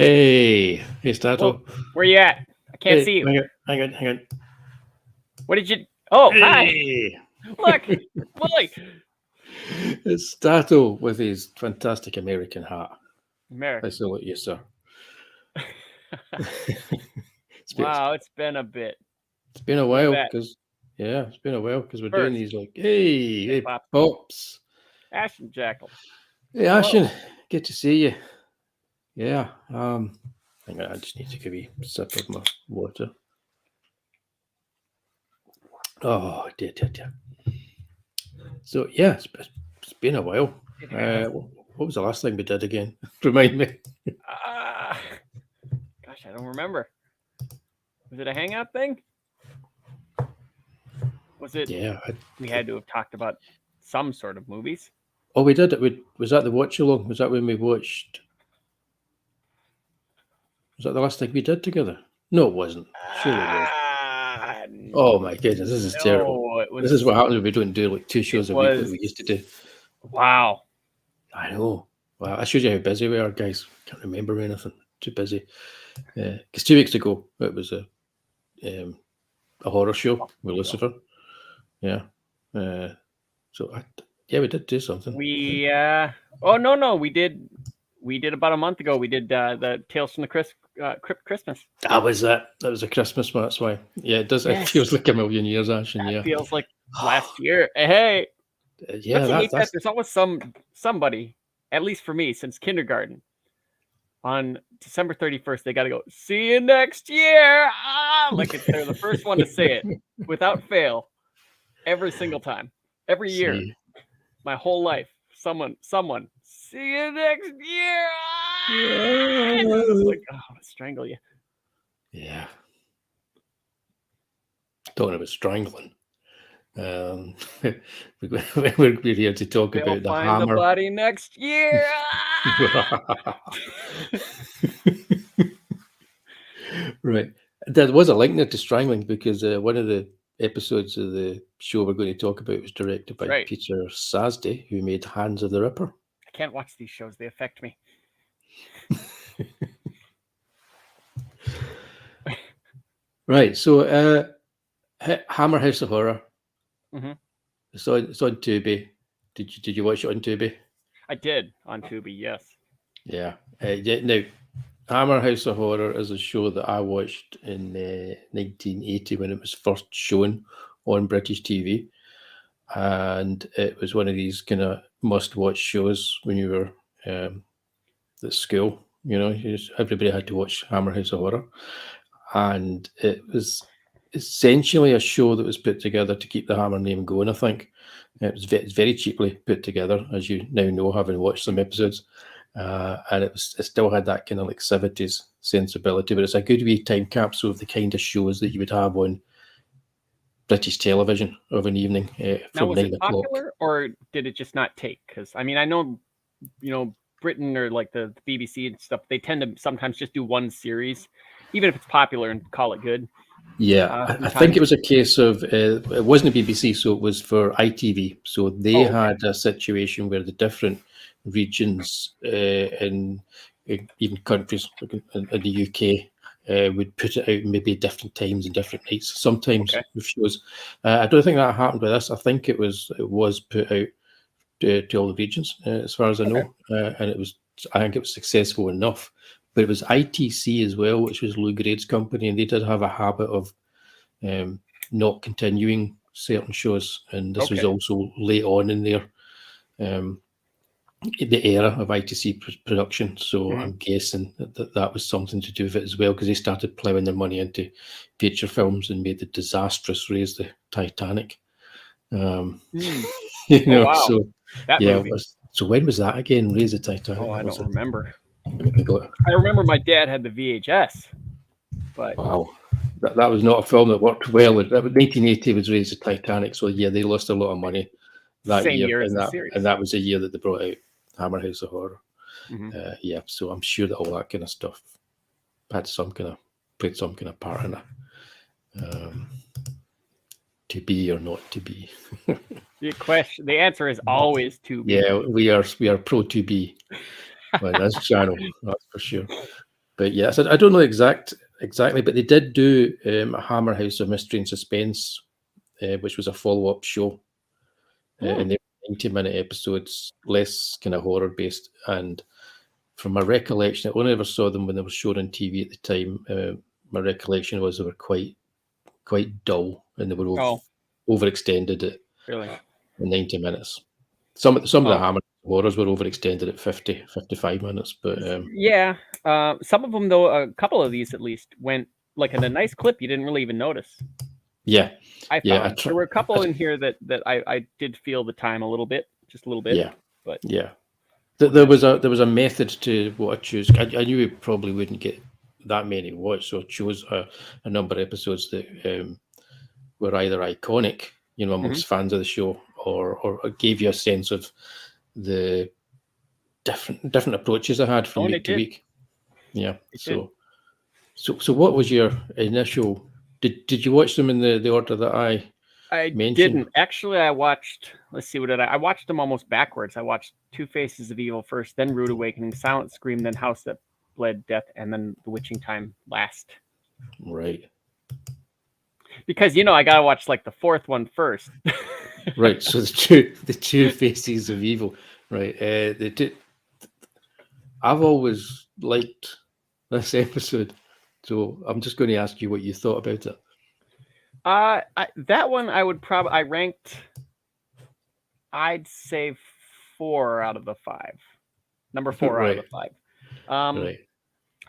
Hey, Statto. Where you at? I can't Hey, see you. hang on. What did you? Oh, hi. Hey, Look, Wullie. it's Statto with his fantastic American hat. I American. salute you, sir. Wow, it's been a bit. It's been a while that? because it's been a while because we're First. doing these like, hey, Pops. pops. Ashton Jackal. Hey, Ashton, good to see you. Yeah, hang on, I just need to give you a sip of my water. Oh, dear. So yeah, it's been a while. What was the last thing we did again? Remind me. Gosh, I don't remember. Was it a hangout thing? Was it? Yeah. We had to have talked about some sort of movies. Oh, we did it. Was that the watch along? Was that when we watched? Was that the last thing we did together? No, it wasn't. Surely it was. Oh my goodness, this is terrible. This is what happens when we don't do like 2 shows a week like we used to do. Wow. I know. Wow, I showed you how busy we are, guys. Can't remember anything. Too busy. Because 2 weeks ago it was a horror show with Lucifer. Yeah. So we did do something. We oh no, we did about a month ago. We did the Tales from the Crypt Christmas. That was it. That was a Christmas one. That's why. Yeah, it does. Yes. It feels like a million years, actually. It feels like last year. Hey. Yeah, that's... There's always somebody, at least for me, since kindergarten. On December 31st, they got to go, see you next year. Like if they're the first one to say it without fail, every single time, every year, my whole life. Someone, see you next year. Like, oh, I'll strangle you. Yeah. Talking about strangling. We're here to talk about the hammer. The body next year. Right. There was a link there to strangling because one of the episodes of the show we're going to talk about was directed by Peter Sasdy, who made Hands of the Ripper. I can't watch these shows. They affect me. Right. So Hammer House of Horror. Mm-hmm. It's on Tubi. Did you watch it on Tubi? I did on Tubi, yes. Yeah. Now, Hammer House of Horror is a show that I watched in 1980 when it was first shown on British TV, and it was one of these kind of must-watch shows when you were at school. You know, everybody had to watch Hammer House of Horror, and it was essentially a show that was put together to keep the Hammer name going. I think it was very cheaply put together, as you now know, having watched some episodes. And it still had that kind of like 70s sensibility, but it's a good wee time capsule of the kind of shows that you would have on British television of an evening from 9 o'clock. Popular, or did it just not take? Because I mean, I know, Britain or like the BBC and stuff, they tend to sometimes just do one series, even if it's popular, and call it good. Yeah, I think it was a case of it wasn't a BBC, so it was for ITV. So they had a situation where the different regions in even countries like in the UK would put it out maybe at different times and different nights. Sometimes with shows. I don't think that happened with this. I think it was put out to all the regions as far as I know, and I think it was successful enough. But it was ITC as well, which was Lou Grade's company, and they did have a habit of not continuing certain shows, and this was also late on in their the era of ITC production. So I'm guessing that was something to do with it as well, because they started ploughing their money into feature films and made the disastrous Raise the Titanic. You know, wow. So that movie. So when was that again? Raise the Titanic. Oh, I don't remember. I remember my dad had the VHS, but wow, that was not a film that worked well. 1980 was Raise the Titanic, so yeah, they lost a lot of money that year, and that was the year that they brought out Hammer House of Horror. Yeah, so I'm sure that all that kind of stuff played some kind of part in it. To be or not to be. The answer is always to be. Yeah, we are pro to be. Well, that's channel, that's for sure. But yeah, so I don't know exactly, but they did do a Hammer House of Mystery and Suspense, which was a follow-up show. And they were 90-minute episodes, less kind of horror based. And from my recollection, I only ever saw them when they were shown on TV at the time. My recollection was they were quite dull, and they were overextended at Really? 90 minutes. Some of the Hammer horrors were overextended at 50, 55 minutes. But yeah, some of them though, a couple of these at least went like in a nice clip. You didn't really even notice. Yeah, I found there were a couple in here that I did feel the time a little bit, just a little bit. Yeah, but yeah, there was a method to what I choose. I knew we probably wouldn't get that many watched, so I chose a number of episodes that were either iconic, amongst fans of the show, or gave you a sense of the different approaches I had from week to week. Yeah. So what was your initial? Did you watch them in the order that I mentioned? Didn't actually. I watched. Let's see, what did I watched them almost backwards. I watched Two Faces of Evil first, then Rude Awakening, Silent Scream, then House That Bled Death, and then The Witching Time last. Right. Because I gotta watch like the fourth one first. Right. So the two Faces of Evil. Right. I've always liked this episode, so I'm just going to ask you what you thought about it. That one I would probably ranked. I'd say 4 out of the 5. Number 4 out of the 5. Right.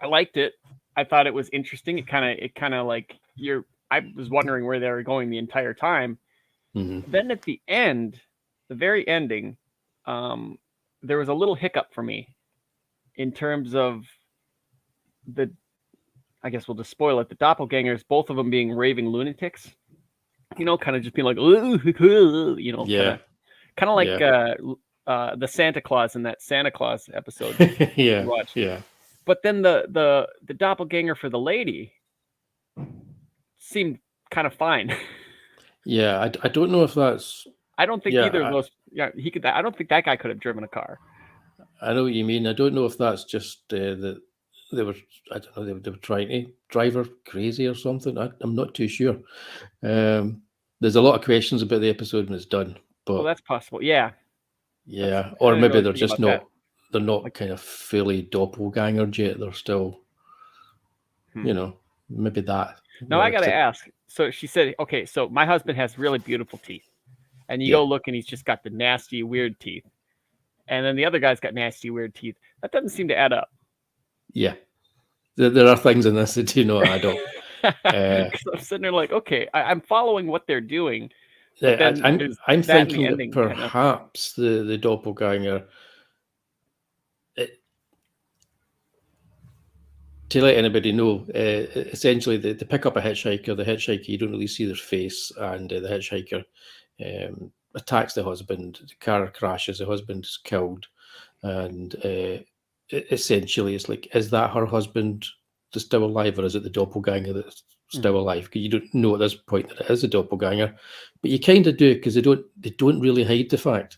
I liked it. I thought it was interesting. It kind of like I was wondering where they were going the entire time. Mm-hmm. Then at the end, the very ending, there was a little hiccup for me in terms of I guess we'll just spoil it. The doppelgangers, both of them being raving lunatics, kind of just being like, yeah, kind of like the Santa Claus in that Santa Claus episode. Yeah, watched. Yeah. But then the doppelganger for the lady seemed kind of fine. Yeah, I don't know if that's. I don't think either of those. Yeah, he could. I don't think that guy could have driven a car. I know what you mean. I don't know if that's just that they were. I don't know. They were trying to drive her crazy or something. I'm not too sure. There's a lot of questions about the episode when it's done. But well, that's possible. Yeah. Yeah, or maybe they're just not. They're not kind of fully doppelganger yet. They're still. Maybe that. No, I gotta ask. So she said, okay, so my husband has really beautiful teeth. And you go look and he's just got the nasty, weird teeth. And then the other guy's got nasty, weird teeth. That doesn't seem to add up. Yeah. There are things in this that do not add up. I'm sitting there like, okay, I'm following what they're doing. I'm thinking that perhaps the doppelganger... To let anybody know, essentially they pick up a hitchhiker. The hitchhiker, you don't really see their face, and the hitchhiker attacks the husband. The car crashes. The husband is killed, and essentially it's like, is that her husband that's still alive, or is it the doppelganger that's still alive? Because you don't know at this point that it is a doppelganger, but you kind of do, because they don't really hide the fact.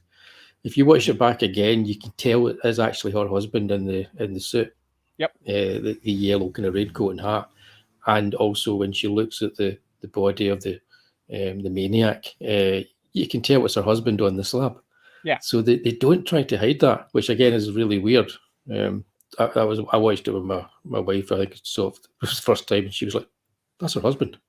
If you watch it back again, you can tell it is actually her husband in the suit. Yep. The yellow kind of raincoat and hat, and also when she looks at the body of the maniac, you can tell it's her husband on the slab. Yeah. So they don't try to hide that, which again is really weird. I watched it with my wife. I think it's the first time, and she was like, "That's her husband."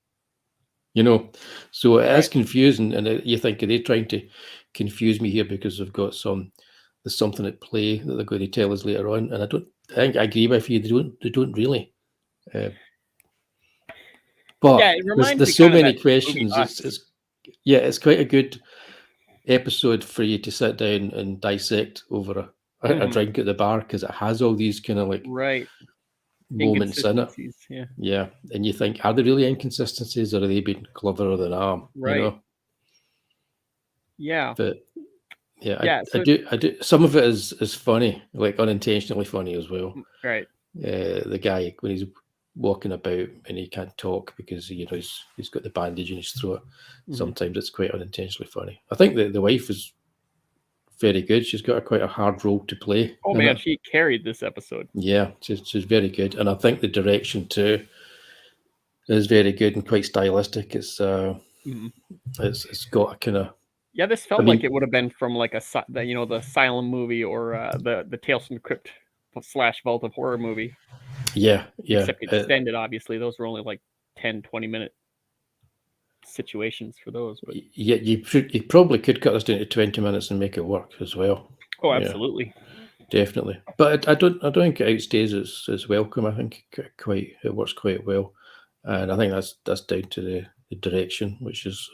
So it is confusing, and you think, are they trying to confuse me here because they've got there's something at play that they're going to tell us later on? And I think I agree with you. They don't really. But there's so many questions. It's quite a good episode for you to sit down and dissect over a drink at the bar, because it has all these kind of like moments in it. Yeah, and you think, are there really inconsistencies, or are they being cleverer than I am? Right. Yeah. But I do. Some of it is funny, like unintentionally funny as well. Right. The guy, when he's walking about and he can't talk because he's got the bandage in his throat. Sometimes it's quite unintentionally funny. I think the wife is very good. She's got quite a hard role to play. Oh man, she carried this episode. Yeah, she's very good, and I think the direction too is very good and quite stylistic. It's got a kind of this felt like it would have been from like the Asylum movie or the Tales from the Crypt / Vault of Horror movie. Yeah. Except extended, obviously. Those were only like 10-20 minute situations for those. But yeah, you probably could cut this down to 20 minutes and make it work as well. Oh, absolutely. Yeah, definitely. But I don't think it outstays its welcome. I think it works quite well. And I think that's down to the direction, which is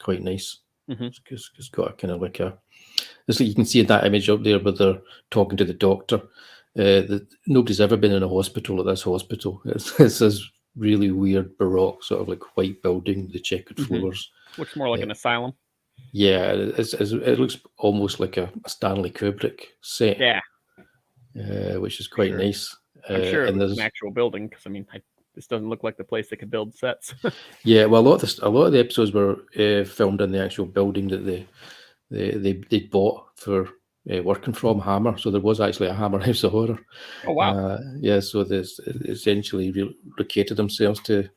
quite nice. It's got a kind of like it's like you can see in that image up there where they're talking to the doctor. Nobody's ever been in a hospital at this hospital. It's this really weird baroque sort of like white building, the checkered floors. Looks more like an asylum. Yeah, it looks almost like a Stanley Kubrick set. Yeah, which is quite nice. I'm sure it was an actual building because this doesn't look like the place they could build sets. Yeah, well, a lot of the episodes were filmed in the actual building that they bought for working from Hammer. So there was actually a Hammer House of Horror. Oh wow! Yeah, so they essentially relocated themselves to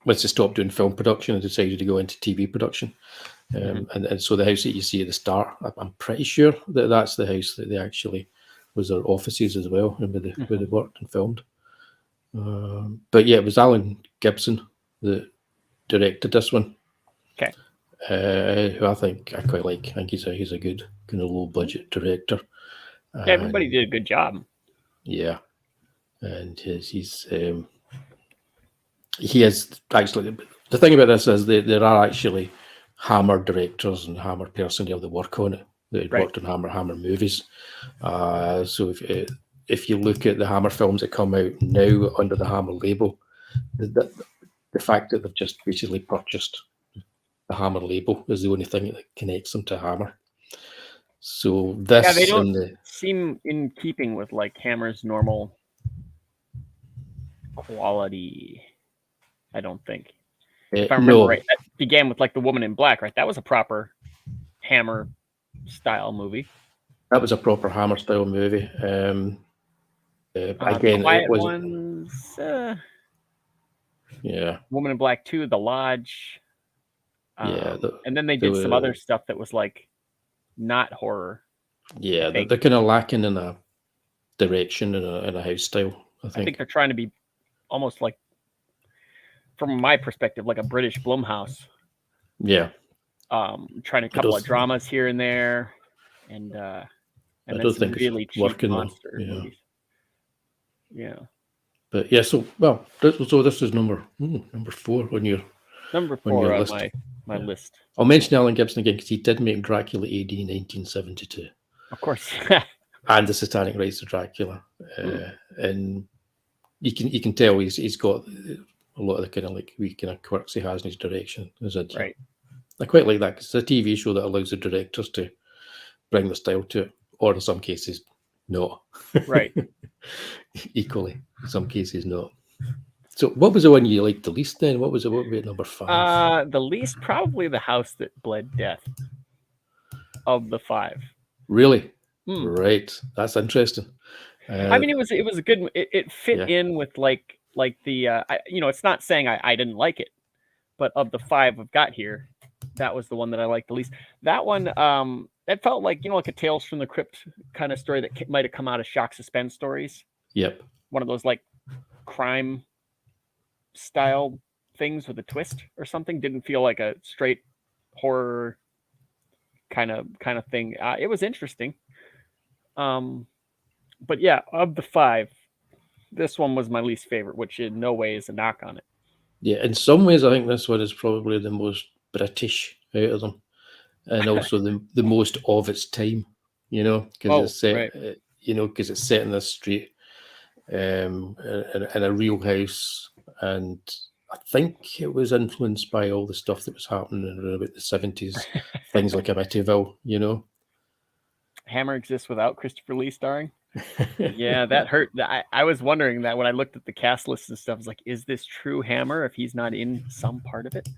once they stopped doing film production and decided to go into TV production. And so the house that you see at the start, I'm pretty sure that's the house that they actually was their offices as well, and where they worked and filmed. But yeah, it was Alan Gibson that directed this one. Okay. Who I quite like. I think he's a good kind of low budget director. Yeah, everybody did a good job. Yeah, and he is actually, the thing about this is there are actually Hammer directors and Hammer personnel that work on it. That worked on Hammer movies. So if you look at the Hammer films that come out now under the Hammer label, the fact that they've just basically purchased the Hammer label is the only thing that connects them to Hammer. So this they don't seem in keeping with like Hammer's normal quality. I don't think. If I remember right, that began with like The Woman in Black, right? That was a proper Hammer style movie. That was a proper Hammer style movie. Again, Quiet Ones. Yeah. Woman in Black 2, The Lodge. And then they did some other stuff that was like not horror. Yeah, they're kind of lacking in a direction in a house style. I think they're trying to be almost like, from my perspective, like a British Blumhouse. Yeah. Trying a couple of dramas here and there, and then some really cheap monster movies. Yeah. But yeah, so this is number 4 on your list. My list. I'll mention Alan Gibson again because he did make Dracula AD in 1972. Of course. And the Satanic Rites of Dracula, and you can tell he's got a lot of the kind of like wee kind of quirks he has in his direction. Right. I quite like that because it's a TV show that allows the directors to bring the style to it, or in some cases not. Right. Equally, in some cases not. So what was the one you liked the least then? What would be at number 5? The least, probably The House That Bled Death of the 5. Really? Right. That's interesting. It was a good, it fit in with like the, it's not saying I didn't like it, but of the 5 I've got here, that was the one that I liked the least. That one, that felt like, like a Tales from the Crypt kind of story that might have come out of Shock Suspense Stories. Yep. One of those like crime style things with a twist or something. Didn't feel like a straight horror kind of thing. It was interesting. But yeah, of the 5, this one was my least favorite, which in no way is a knock on it. Yeah, in some ways, I think this one is probably the most British out of them, and also the most of its time. Because it's set, because it's set in this street, in a real house, and I think it was influenced by all the stuff that was happening in about the 70s, things like Amityville. Hammer exists without Christopher Lee starring. Yeah, that hurt. I was wondering that when I looked at the cast list and stuff. I was like, is this true Hammer if he's not in some part of it?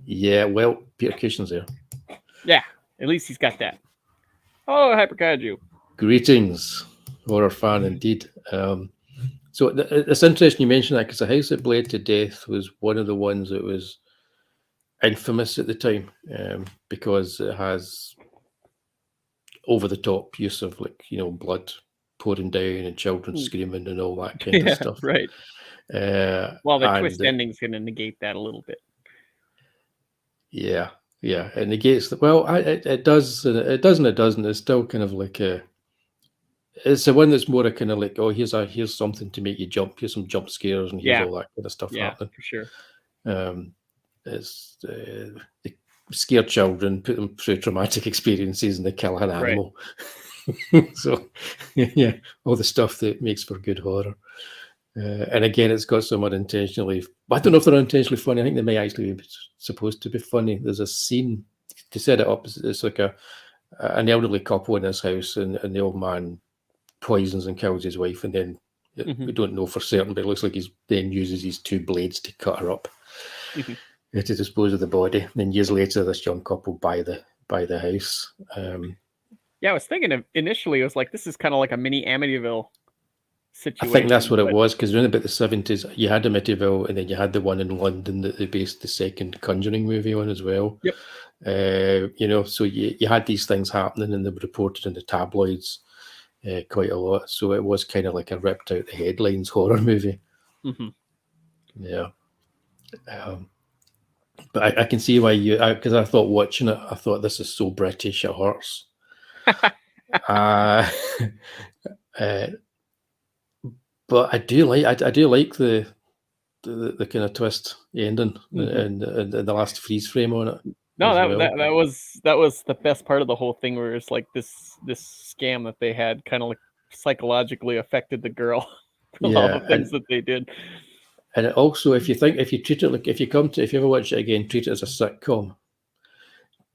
Yeah, well, Peter Cushing's there. Yeah. At least he's got that. Oh, Hyper Kaiju. Greetings, horror fan indeed. So it's interesting you mentioned that, because The House that Bled to Death was one of the ones that was infamous at the time, because it has over the top use of, like, blood pouring down and children screaming and all that kind of stuff. Right. Well, the twist and ending's going to negate that a little bit. yeah, it negates that. Well, it does, and it does, and it doesn't. It's still kind of like it's the one that's more a kind of like, oh, here's something to make you jump. Here's some jump scares, and here's all that kind of stuff happening. For sure. It's they scare children, put them through traumatic experiences, and they kill an animal. Right. So yeah, all the stuff that makes for good horror. And again, it's got some unintentionally. I don't know if they're unintentionally funny. I think they may actually be supposed to be funny. There's a scene to set it up. It's like an elderly couple in his house, and the old man poisons and kills his wife, and then we don't know for certain, but it looks like he then uses these two blades to cut her up to dispose of the body. And then years later, this young couple buy the house. Yeah, I was thinking of initially, it was like, this is kind of like a mini Amityville situation. I think that's what it was, because around about the 70s, you had Amityville, and then you had the one in London that they based the second Conjuring movie on as well. Yep. So you had these things happening, and they were reported in the tabloids quite a lot. So it was kind of like a ripped out the headlines horror movie. Yeah. But I can see why because I thought watching it, I thought, this is so British, it hurts. But I do like the kind of twist ending and the last freeze frame on it. No, that was the best part of the whole thing, where it's like this scam that they had kind of like psychologically affected the girl. All the things that they did. And it also, if you treat it like, if you ever watch it again, treat it as a sitcom,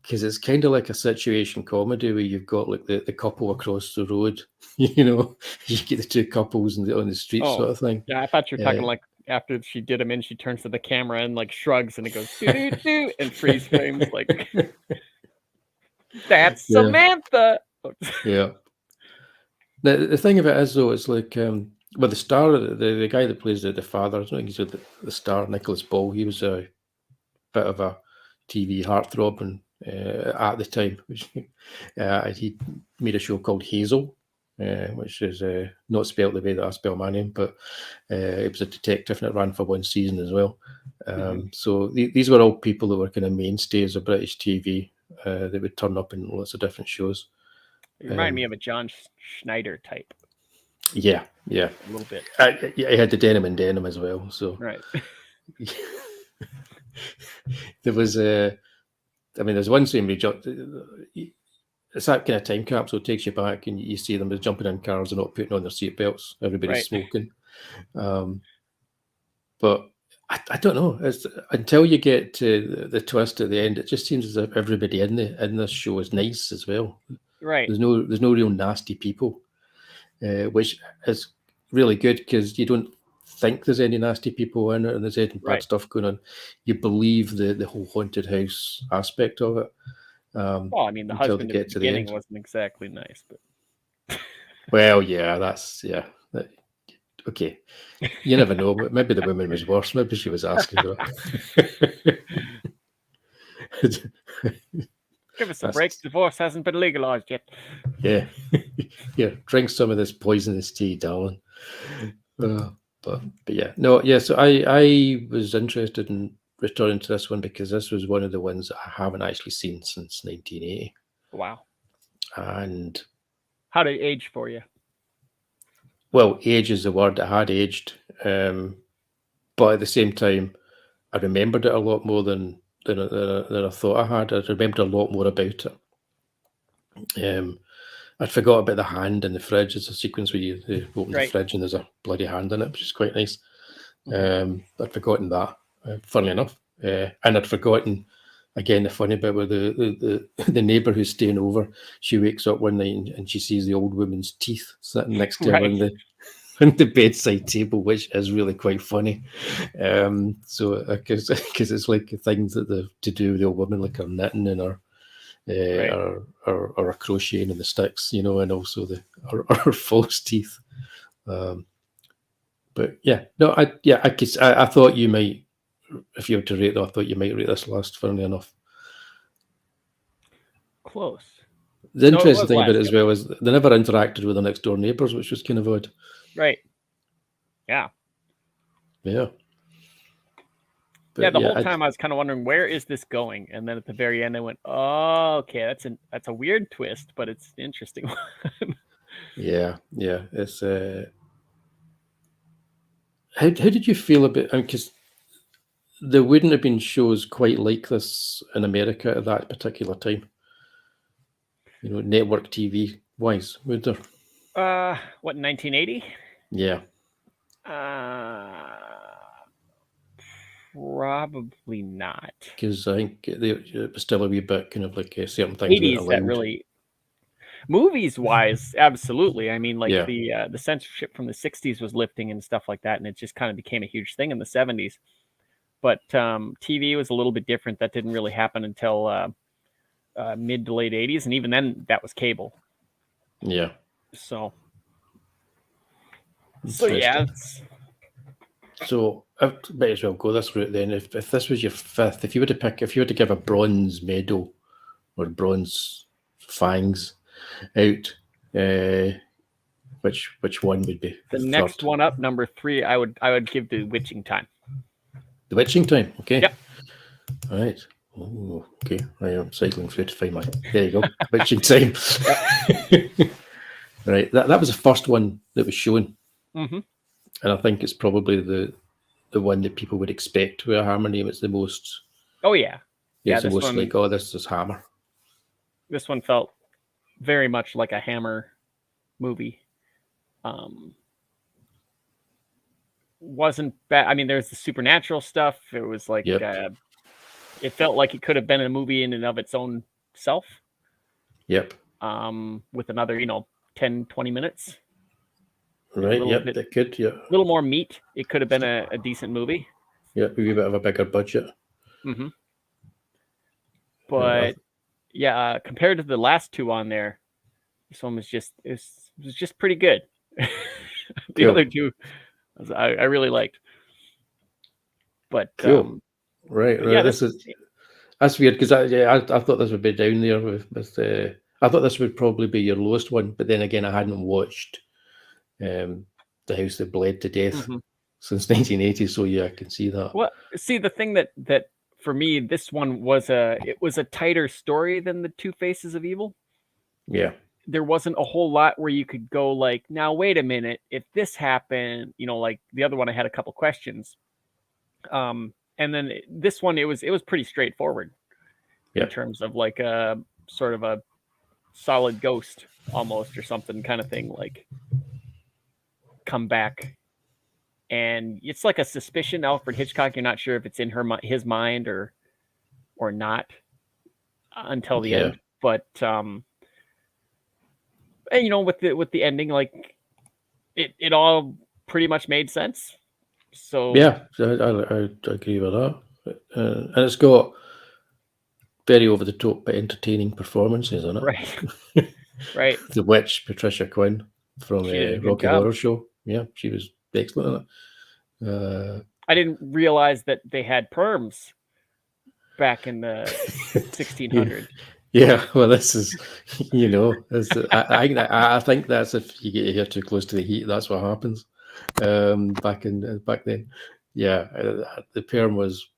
because it's kind of like a situation comedy where you've got like the couple across the road, you get the two couples on the street sort of thing. Yeah, I thought you were talking like after she did him in, she turns to the camera and like shrugs, and it goes doo-doo-doo, and freeze frames like, that's Samantha. Yeah. The thing of it is, though, it's like, well, the star, the guy that plays the father, I don't think he's the star, Nicholas Ball. He was a bit of a TV heartthrob, and at the time, he made a show called Hazel, which is not spelled the way that I spell my name, but it was a detective, and it ran for one season as well. So these were all people that were kind of mainstays of British TV that would turn up in lots of different shows. You remind me of a John Schneider type. Yeah, a little bit. He had the Denim and Denim as well. So right. There was there's one scene where it's that kind of time capsule, takes you back, and you see them jumping in cars and not putting on their seatbelts. Everybody's smoking. But I don't know. Until you get to the twist at the end, it just seems as if everybody in this show is nice as well. Right. There's no real nasty people, which is really good, because you don't think there's any nasty people in it, and there's any bad stuff going on. You believe the whole haunted house aspect of it. Well, I mean, the husband at the beginning wasn't exactly nice, but well, yeah, okay. You never know. Maybe the woman was worse. Maybe she was asking for it. Give us a break. Divorce hasn't been legalized yet. Yeah. Here, drink some of this poisonous tea, darling. But yeah, no, yeah. So I was interested in returning to this one, because this was one of the ones that I haven't actually seen since 1980. Wow. And how did it age for you? Well, age is the word. It had aged, but at the same time, I remembered it a lot more than I thought I had. I remembered a lot more about it. I'd forgot about the hand in the fridge. There's a sequence where you open the fridge and there's a bloody hand in it, which is quite nice. I'd forgotten that, funnily enough. And I'd forgotten, again, the funny bit where the neighbour who's staying over, she wakes up one night and she sees the old woman's teeth sitting next to her on the bedside table, which is really quite funny. So because it's like things that to do with the old woman, like her knitting and her Right. or a crocheting in the sticks, you know, and also our false teeth. But yeah, no, I thought you might, if you were to rate, I thought you might rate this last, funnily enough. Close. The No, it interesting was thing about last. it as well is they never interacted with their next door neighbours, which was kind of odd. Right. Yeah. Yeah. But Yeah, the whole time I was kind of wondering, where is this going? And then at the very end, I went, "Oh, okay, that's a weird twist, but it's an interesting one." yeah, it's how did you feel about? Because there wouldn't have been shows quite like this in America at that particular time. You know, network TV wise, would there? What, 1980? Yeah, Probably not. because I think it was still a wee bit kind of like certain things weren't 80s that allowed. really, movies wise, absolutely. I mean, like Yeah. the censorship from the 60s was lifting and stuff like that, and it just kind of became a huge thing in the 70s. But TV was a little bit different. That didn't really happen until mid to late 80s, and even then, that was cable. Yeah. So yeah. So I might as well go this route then. If this was your fifth, if you were to give a bronze medal or bronze fangs out, which one would be the next one up, number 3? I would give the Witching Time. The Witching Time. Okay. Yep. All right. Oh, okay. I am cycling through to find my. There you go. Witching Time. Right. That was the first one that was shown, Mm-hmm. and I think it's probably the one that people would expect with a Hammer name. It's the most. Oh yeah. It's the most like, oh, this is Hammer. This one felt very much like a Hammer movie. Wasn't bad. I mean, there's the supernatural stuff. It was like it felt like it could have been a movie in and of its own self. Yep. With another, 10, 20 minutes. Right. Yep. It could. Yeah. A little more meat. It could have been a decent movie. Yeah, maybe a bit of a bigger budget. Mm-hmm. But compared to the last two on there, this one was just pretty good. The other two, I really liked. But cool. Right. Yeah, that's weird because I thought this would be down there with I thought this would probably be your lowest one, but then again I hadn't watched The House That Bled to Death since 1980, so yeah, I can see that. Well, see, the thing that for me, this one was a tighter story than the Two Faces of Evil. Yeah. There wasn't a whole lot where you could go like, now wait a minute, if this happened, like the other one, I had a couple questions. And then this one, it was pretty straightforward in terms of like a sort of a solid ghost almost or something kind of thing, like come back. And it's like a suspicion. Alfred Hitchcock, you're not sure if it's in his mind or not until the end. But and with the ending, like it all pretty much made sense. So yeah, I agree with that. And it's got very over the top but entertaining performances in it. Right. Right. The witch, Patricia Quinn from Rocky Horror Show. Yeah, she was excellent in it. I didn't realize that they had perms back in the 1600s. Yeah, well, this is, I think that's if you get your hair too close to the heat, that's what happens. Back then, yeah, the perm was,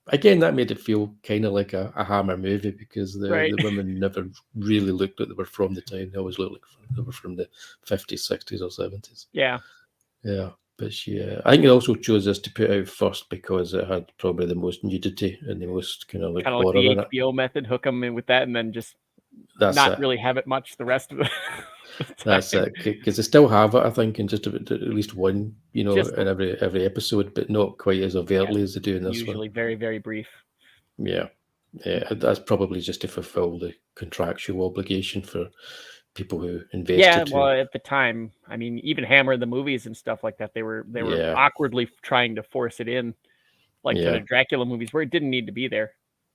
again, that made it feel kind of like a Hammer movie because the women never really looked like they were from the time. They always looked like they were from the 50s, 60s, or 70s. Yeah. Yeah. But I think it also chose this to put out first because it had probably the most nudity and the most kind of like horror the in it. HBO method, hook them in with that, and then just not really have it much the rest of the That's it, because they still have it, I think, in just about at least one, in every episode, but not quite as overtly as they do in this one. Usually very, very brief. Yeah, that's probably just to fulfill the contractual obligation for people who invested. Yeah, well, at the time, I mean, even Hammer, the movies and stuff like that, they were awkwardly trying to force it in, like to the Dracula movies, where it didn't need to be there.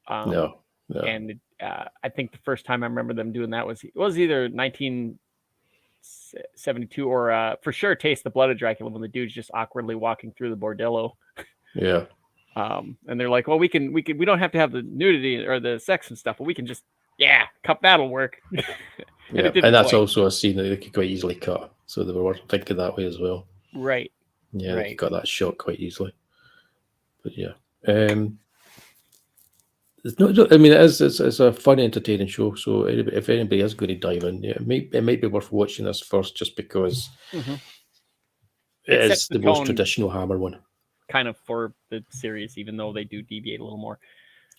No, And I think the first time I remember them doing that was either 1972 or for sure Taste the Blood of Dracula, when the dude's just awkwardly walking through the bordello. Yeah. And they're like, well, we don't have to have the nudity or the sex and stuff, but we can just, that'll work. And that's also a scene that they could quite easily cut. So they were thinking that way as well. Right. Yeah, right. They could cut that shot quite easily. But yeah. It's a fun, entertaining show. So if anybody is going to dive in, it might be worth watching this first, just because it is the most traditional Hammer one. Kind of for the series, even though they do deviate a little more.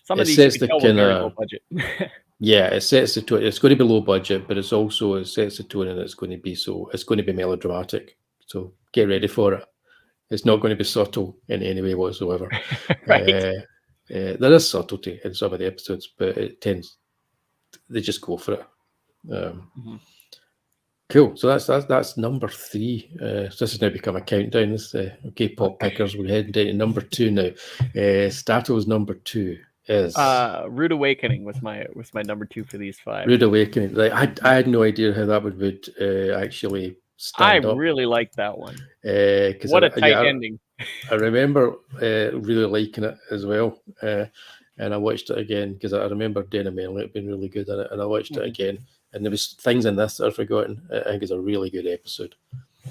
Some of these you can tell were very low budget. Yeah, it sets the tone. It's going to be low budget, but it sets the tone, and it's going to be melodramatic. So get ready for it. It's not going to be subtle in any way whatsoever. Right. There is subtlety in some of the episodes, but they just go for it. Cool. So that's number 3. So this has now become a countdown. Okay, pop pickers. We're heading down to number 2 now. Statto's number 2 is Rude Awakening was my number 2 for these 5. Rude Awakening. Like I had no idea how that would actually stand up. I really liked that one. What a tight ending. I remember really liking it as well. And I watched it again because I remember Dana Merlin had been really good at it, and I watched it again. And there was things in this that I've forgotten. I think it's a really good episode.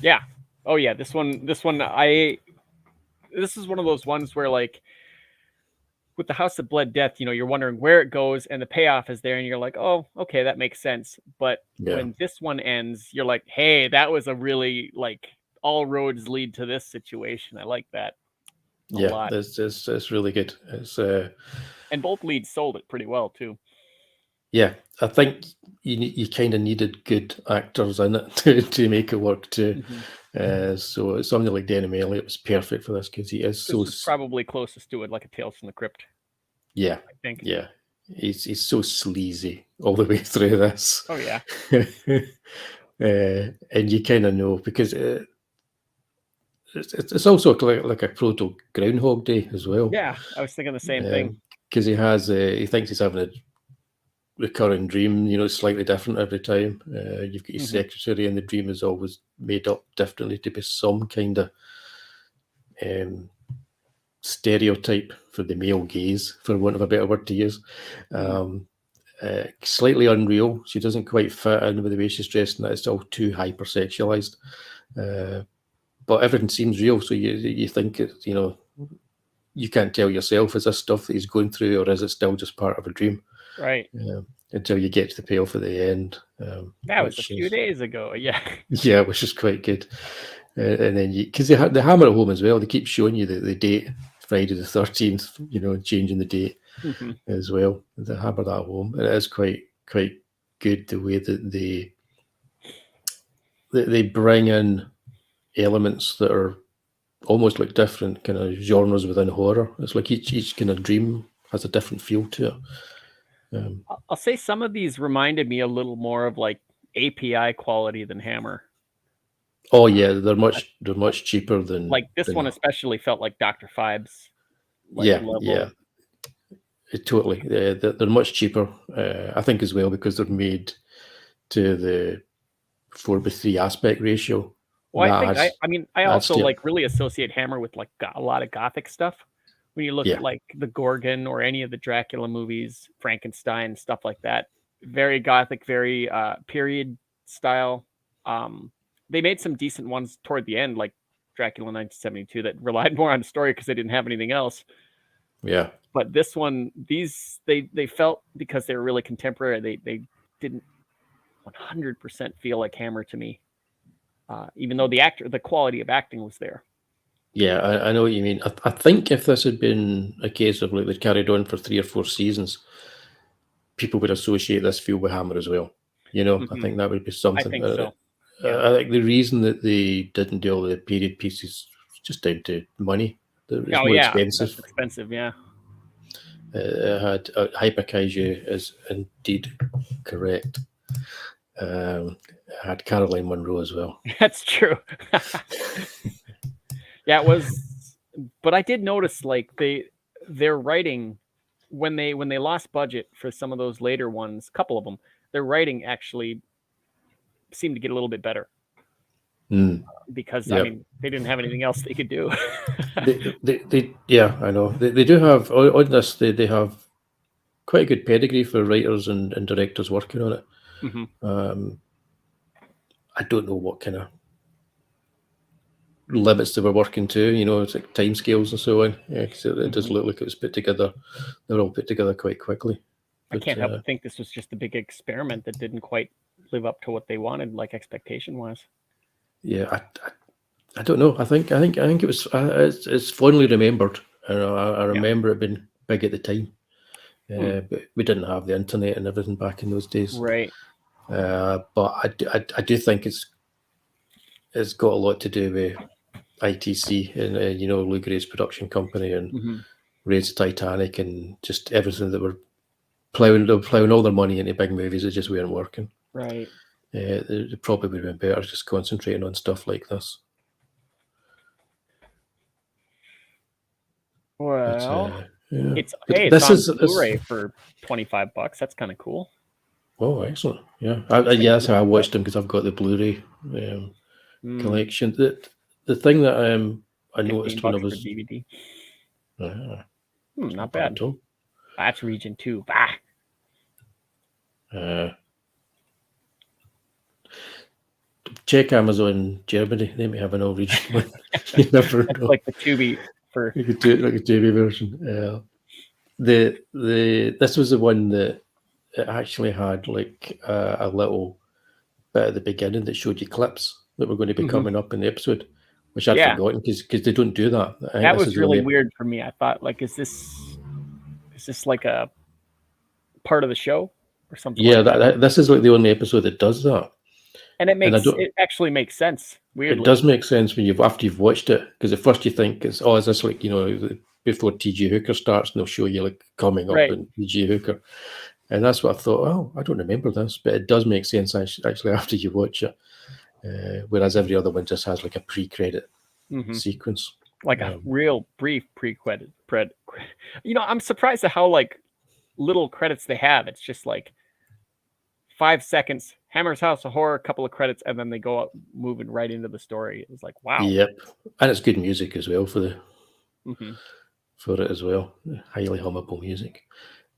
Yeah. Oh yeah. This one. This is one of those ones where, like, with the House that Bled Death, you're wondering where it goes, and the payoff is there, and you're like, oh, okay, that makes sense. But when this one ends, you're like, hey, that was a really, like, all roads lead to this situation. I like that. A lot. It's really good. It's and both leads sold it pretty well too. Yeah, I think you kind of needed good actors in it to make it work too. So something like Denham Elliott was perfect for this because he is this is probably closest to it, like a Tales from the Crypt. Yeah, I think. Yeah, he's so sleazy all the way through this. Oh yeah. And you kind of know because it's also like a proto Groundhog Day as well. Yeah, I was thinking the same thing. Because he thinks he's having a recurring dream, slightly different every time. You've got your secretary, and the dream is always made up differently to be some kind of stereotype for the male gaze, for want of a better word to use. Slightly unreal. She doesn't quite fit in with the way she's dressed, and it's all too hypersexualized. But everything seems real, so you think it's, you can't tell yourself, is this stuff that he's going through, or is it still just part of a dream? Right. Until you get to the payoff at the end. That was a few days ago. Yeah. Yeah, which is quite good. And then because they hammer at home as well, they keep showing you the date, Friday the 13th, changing the date as well. They hammer that home. And it is quite good the way that they bring in elements that are almost like different kind of genres within horror. It's like each kind of dream has a different feel to it. I'll say some of these reminded me a little more of like API quality than Hammer. Oh yeah, they're much cheaper than like this one especially felt like Dr. Fibes. Level. Totally. They're much cheaper. I think as well because they're made to the 4:3 aspect ratio. Well, I also like really associate Hammer with like a lot of Gothic stuff. When you look at like the Gorgon or any of the Dracula movies, Frankenstein, stuff like that, very Gothic, very period style. They made some decent ones toward the end, like Dracula 1972, that relied more on story because they didn't have anything else. Yeah. But this one, they felt, because they were really contemporary, they didn't 100% feel like Hammer to me, even though the quality of acting was there. Yeah, I know what you mean. I think if this had been a case of like they carried on for 3 or 4 seasons, people would associate this feel with Hammer as well. I think that would be something. I think so. I think the reason that they didn't do all the period pieces was just down to money. It's more expensive. That's expensive, yeah. It had Hyper Kaiju is indeed correct. It had Caroline Munro as well. That's true. Yeah, it was. But I did notice like their writing when they lost budget for some of those later ones, a couple of them, their writing actually seemed to get a little bit better. Because I mean, they didn't have anything else they could do. Yeah, I know. They do have on this. They have quite a good pedigree for writers and directors working on it. I don't know what kind of limits they were working to. It's like timescales and so on. Yeah, because it does look like it was put together. They were all put together quite quickly. But, I can't help but think this was just a big experiment that didn't quite live up to what they wanted, like expectation was. Yeah, I don't know. I think it was. It's fondly remembered. I remember it being big at the time, but we didn't have the internet and everything back in those days, right? But I do think it's got a lot to do with ITC and Lou Gray's production company and Raid's Titanic and just everything that were plowing all their money into big movies that just weren't working. Right. It probably would have been better just concentrating on stuff like this. Well, it's on Blu-ray for $25. That's kind of cool. Oh, excellent! Yeah, that's how I watched them because I've got the Blu-ray collection. The thing that I noticed when I was DVD. Not not bad. That's region 2. Check Amazon Germany. They may have an all region one. You never know. Like the Tubi for you could do it like a Tubi version. This was the one that it actually had like a little bit at the beginning that showed you clips that were going to be coming up in the episode, which I'd forgotten because they don't do that. That was really weird for me. I thought, like, is this like a part of the show or something? Yeah, this is like the only episode that does that. And it actually makes sense. Weirdly, it does make sense when after you've watched it, because at first you think is this like before T.J. Hooker starts and they'll show you like coming up in T.J. Hooker, and that's what I thought. Oh, I don't remember this, but it does make sense actually after you watch it. Whereas every other one just has like a pre-credit sequence, like a real brief pre-credit. I'm surprised at how like little credits they have. It's just like 5 seconds. Hammer's House of Horror, a couple of credits, and then they go up moving right into the story. It was like, wow. Yep, and it's good music as well for it as well. Highly hummable music.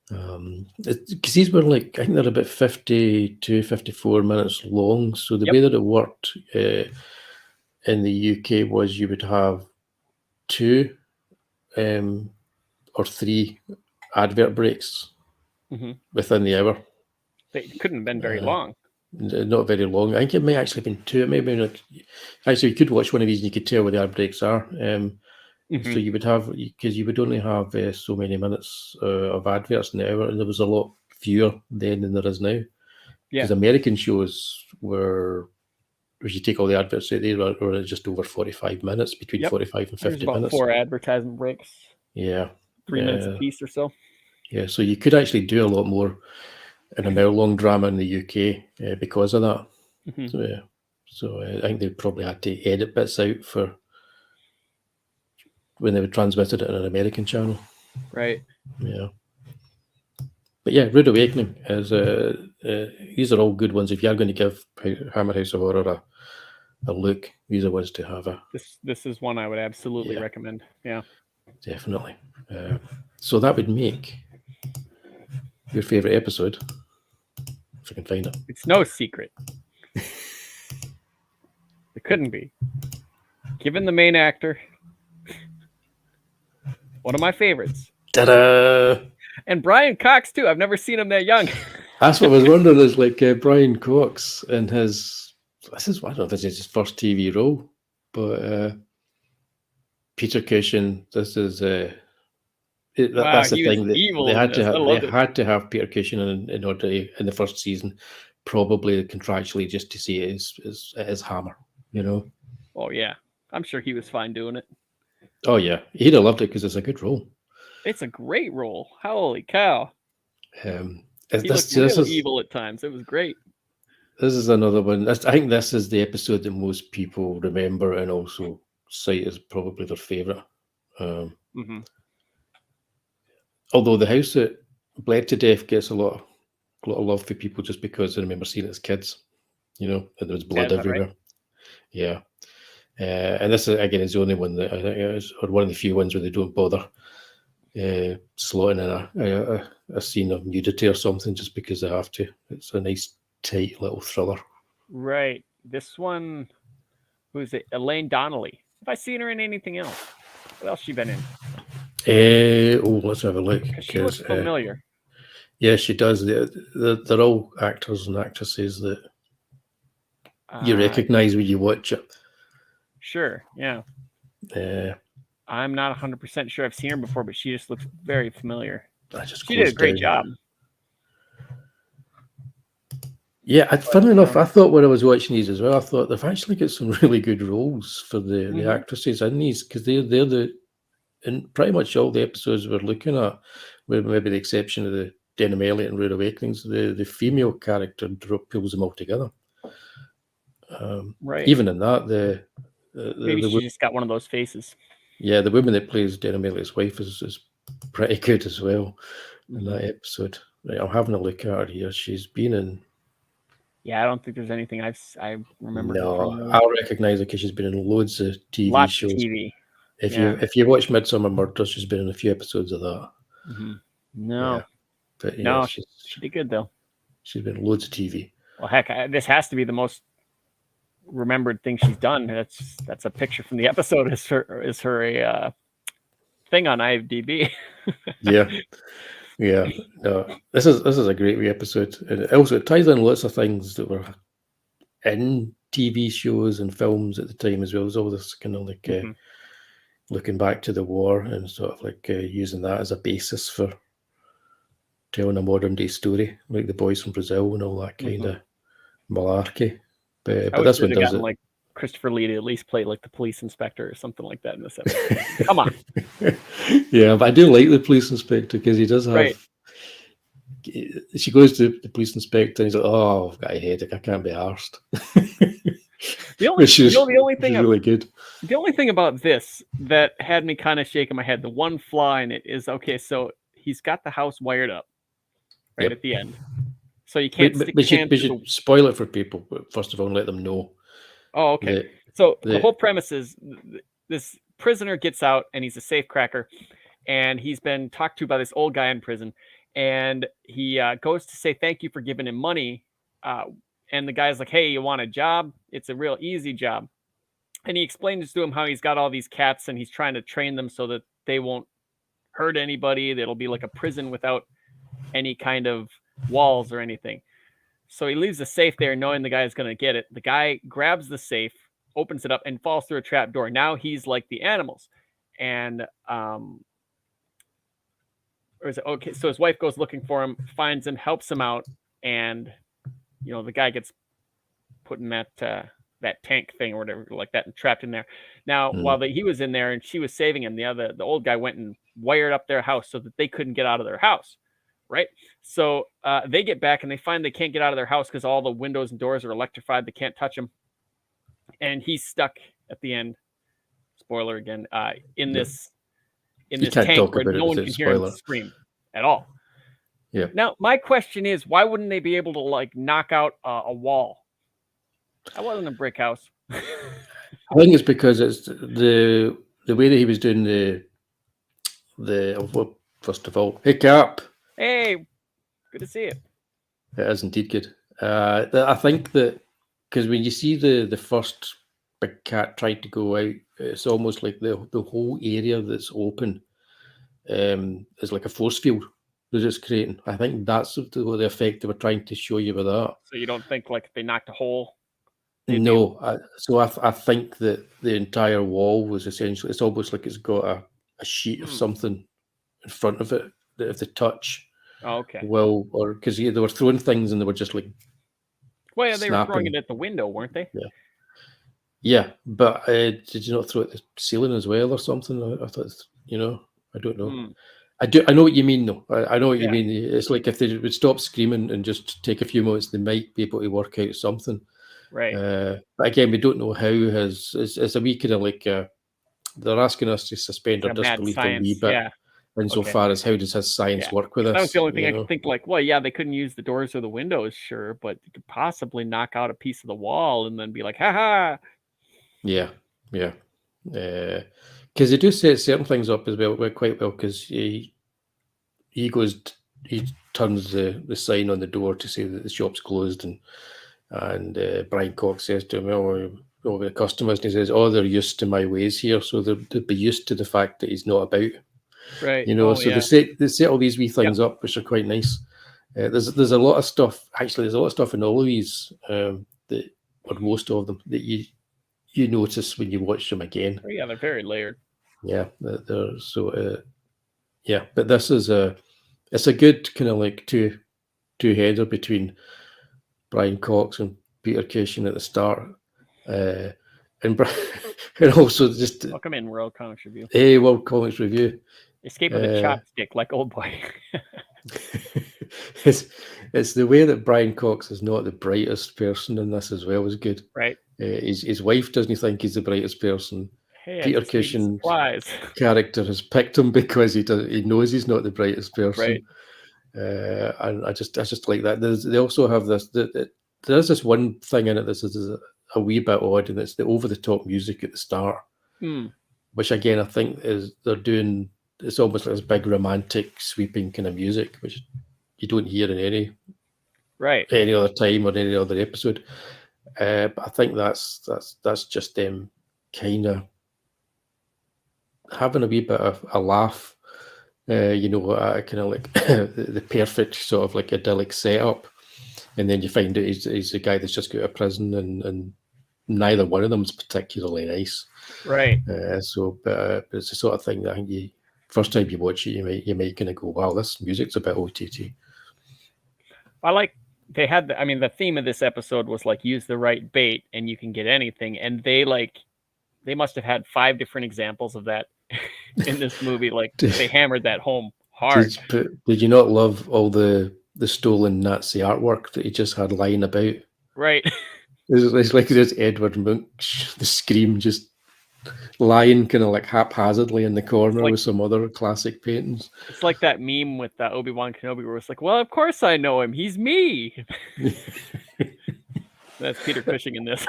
Because these were like, I think they're about 52, 54 minutes long. So the way that it worked in the UK was you would have 2 or 3 advert breaks within the hour. They couldn't have been very long. Not very long. I think it may actually have been 2. It may have been like, actually, you could watch one of these and you could tell where the ad breaks are. So you would have, because you would only have so many minutes of adverts in the hour, and there was a lot fewer then than there is now. Because American shows were, if you take all the adverts out, they were just over 45 minutes, between 45 and 50 about minutes. 4 advertising breaks. Yeah. 3 minutes a piece or so. Yeah, so you could actually do a lot more in an hour-long drama in the UK because of that. So I think they probably had to edit bits out for when they transmitted it on an American channel. Right. Yeah. But yeah, Rude Awakening is these are all good ones. If you're going to give Hammer House of Horror a look, these are ones to have. This is one I would absolutely recommend. Yeah. Definitely. So that would make your favorite episode, if I can find it. It's no secret. It couldn't be. Given the main actor, one of my favorites. Ta-da! And Brian Cox too. I've never seen him that young. That's what I was wondering. Is like Brian Cox and his. I don't know if this is his first TV role, but Peter Cushing. This is that's the thing that they had to have Peter Cushing in order in the first season, probably contractually, just to see it as Hammer. Oh yeah, I'm sure he was fine doing it. Oh yeah, he'd have loved it because it's a good role. It's a great role. Holy cow! He looked evil at times. It was great. This is another one. I think this is the episode that most people remember and also cite as probably their favorite. although the house that bled to death gets a lot of love for people just because I remember seeing it as kids, and there was blood Is that right? everywhere. Yeah. And this again is the only one that I think is, or one of the few ones where they don't bother slotting in a scene of nudity or something just because they have to. It's a nice tight little thriller. Right. This one, who's it? Elaine Donnelly. Have I seen her in anything else? What else she been in? Let's have a look. Because she looks familiar. Yeah, she does. They're all actors and actresses that you recognize when you watch it. Sure, yeah. I'm not 100% sure I've seen her before, but she just looks very familiar. She did a great job. Yeah, funnily enough, I thought when I was watching these as well, I thought they've actually got some really good roles for the actresses in these, because they're in pretty much all the episodes we're looking at, with maybe the exception of the Denim Elliot and Rude Awakenings, the female character pulls them all together. Right. Even in that, maybe she just got one of those faces. Yeah, the woman that plays Denim Elliot's wife is pretty good as well in that episode. Right, I'm having a look at her here. She's been in. Yeah, I don't think there's anything I remember. No, I'll recognize her because she's been in loads of TV shows. Of TV. If you watch Midsummer Murders, she's been in a few episodes of that. No, yeah. But yeah, no, she did good though. She's been in loads of TV. Well, heck, this has to be the most remembered thing she's done. That's a picture from the episode. Is her thing on IMDb. Yeah. No, this is a great wee episode, and it ties in lots of things that were in TV shows and films at the time as well. There's all this kind of like looking back to the war and sort of like using that as a basis for telling a modern day story, like The Boys from Brazil and all that kind of malarkey. But this one does it. Like Christopher Lee to at least play like the police inspector or something like that in this episode. Come on. Yeah, but I do like the police inspector because he does have. Right. She goes to the police inspector and he's like, "Oh, I've got a headache. I can't be arsed." The only thing really good. The only thing about this that had me kind of shaking my head, the one flaw in it is, okay, so he's got the house wired up right at the end. So you can't stick we should spoil it for people, but first of all, let them know. Oh, okay. The whole premise is this prisoner gets out and he's a safe cracker, and he's been talked to by this old guy in prison, and he goes to say thank you for giving him money. And the guy's like, "Hey, you want a job? It's a real easy job." And he explains to him how he's got all these cats and he's trying to train them so that they won't hurt anybody. That'll be like a prison without any kind of walls or anything. So he leaves the safe there knowing the guy is going to get it. The guy grabs the safe, opens it up, and falls through a trap door. Now he's like the animals. And so his wife goes looking for him, finds him, helps him out, and the guy gets put in that tank thing or whatever like that and trapped in there. Now, while he was in there and she was saving him, the old guy went and wired up their house so that they couldn't get out of their house. Right. So they get back and they find they can't get out of their house because all the windows and doors are electrified. They can't touch him. And he's stuck at the end. Spoiler again, in this tank where no one can hear him scream at all. Yeah. Now, my question is, why wouldn't they be able to like knock out a wall? That wasn't a brick house. I think it's because it's the way that he was doing the first of all, hey Cap. Hey, good to see you. It is indeed good. I think that because when you see the first big cat trying to go out, it's almost like the whole area that's open is like a force field they're just creating. I think that's the effect they were trying to show you with that. So you don't think like they knocked a hole? No, I think that the entire wall was essentially, it's almost like it's got a sheet of something in front of it that if they touch, well, or because they were throwing things and they were just like, well, yeah, they were throwing it at the window, weren't they? Yeah, but did you not throw it at the ceiling as well or something? I thought, I don't know. I know what you mean though. I know what you mean. It's like if they would stop screaming and just take a few moments, they might be able to work out something. Right. But again, we don't know how it's a wee kind of like they're asking us to suspend our disbelief a wee bit insofar as how does his science work with That was this? the only thing I could think. Like, well, yeah, they couldn't use the doors or the windows, sure, but you could possibly knock out a piece of the wall and then be like, "Ha ha!" Yeah, yeah. Because they do set certain things up as well, quite well. Because he turns the sign on the door to say that the shop's closed, and Brian Cox says to him, "Oh, the customers," and he says, "Oh, they're used to my ways here, so they'll be used to the fact that he's not about." Right. So they set all these wee things up, which are quite nice. There's a lot of stuff. Actually, there's a lot of stuff in all of these that, or most of them, that you notice when you watch them again. Oh, yeah, they're very layered. Yeah, they're so. Yeah, but this is it's a good kind of like two-header between Brian Cox and Peter Cushing at the start, and also just welcome in World Comics Review. Hey, World Comics Review. Escape with a chopstick, like Old Boy. It's the way that Brian Cox is not the brightest person in this as well is good. Right. His wife doesn't think he's the brightest person. Hey, Peter Cushing's character has picked him because he knows he's not the brightest person. Right. And I just like that. They also have this. There's this one thing in it that is a wee bit odd, and it's the over-the-top music at the start, which again I think they're doing. It's almost like this big romantic sweeping kind of music, which you don't hear in any other time or any other episode. But I think that's just them kind of having a wee bit of a laugh, kind of like the perfect sort of like idyllic setup, and then you find out he's the guy that's just got out of prison, and neither one of them is particularly nice. Right. But it's the sort of thing that I think first time you watch it, you might kind of go, wow, this music's a bit OTT. I like they had the theme of this episode was like use the right bait and you can get anything, and they must have had 5 different examples of that in this movie. Like they hammered that home hard. Did you not love all the stolen Nazi artwork that he just had lying about? Right. It's like this Edward Munch, the Scream, just lying kind of like haphazardly in the corner with some other classic paintings. It's like that meme with Obi-Wan Kenobi where it's like, well, of course I know him. He's me. That's Peter Cushing in this.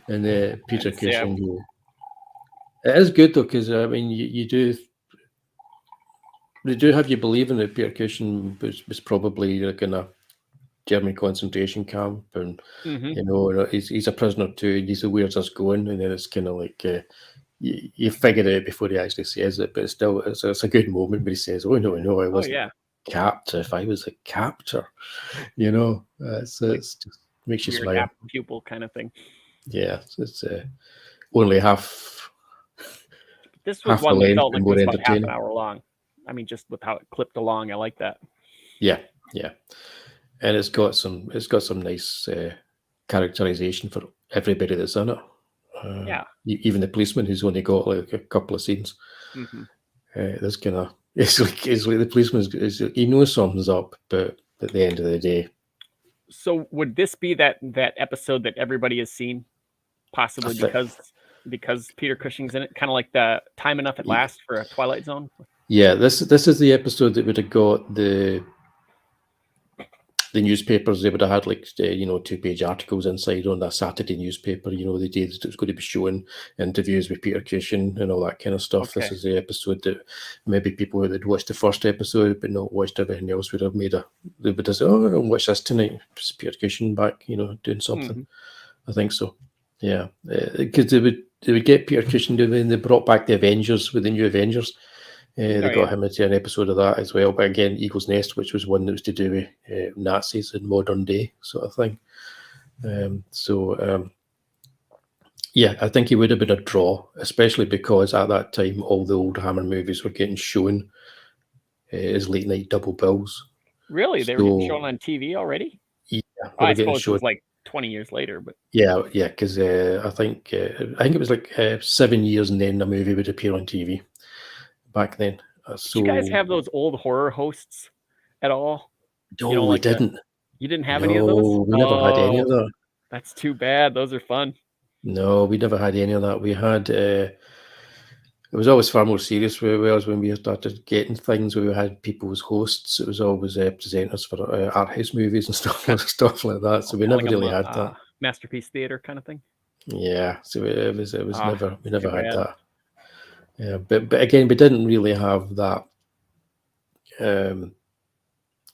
And Peter Cushing. It is good though, because I mean, they do have you believing that Peter Cushing was probably like in a German concentration camp, and he's a prisoner too, and he's where's this going, and then it's kind of like you figure it out before he actually says it, but it's still it's a good moment where he says, "Oh no, I wasn't captive, I was a captor," it's just makes you smile. Pupil kind of thing. Yeah, it's only half. This was one that felt like it was about half an hour long. I mean, just with how it clipped along, I like that. Yeah. And it's got some nice characterization for everybody that's in it. Even the policeman who's only got like a couple of scenes. There's kind of it's like the policeman he knows something's up, but at the end of the day. So would this be that episode that everybody has seen, possibly because Peter Cushing's in it, kind of like the Time Enough at Last for a Twilight Zone? Yeah, this is the episode that would have got the newspapers. They would have had like 2-page articles inside on that Saturday newspaper. The day that it was going to be showing interviews with Peter Cushing and all that kind of stuff. Okay. This is the episode that maybe people that had watched the first episode but not watched everything else would have they would have said, "Oh, I'll watch this tonight. It's Peter Cushing back, doing something." I think so. Yeah, because they would get Peter Cushing doing. They brought back the Avengers with the new Avengers. They got him into an episode of that as well. But again, Eagle's Nest, which was one that was to do with Nazis in modern day sort of thing. Yeah, I think he would have been a draw, especially because at that time, all the old Hammer movies were getting shown as late night double bills. Really? They were getting shown on TV already? Yeah. I suppose it was like 20 years later. But yeah, because I think it was like 7 years and then the movie would appear on TV. Back then. Did you guys have those old horror hosts at all? No, we didn't. You didn't have any of those? No, we never had any of that. That's too bad. Those are fun. No, we never had any of that. We had It was always far more serious with us when we started getting things where we had people as hosts. It was always presenters for art house movies and stuff like that. So we never Calling 'em, really had that. Masterpiece Theater kind of thing. Yeah, so it was never we never too had bad. that. Yeah, but again, we didn't really have that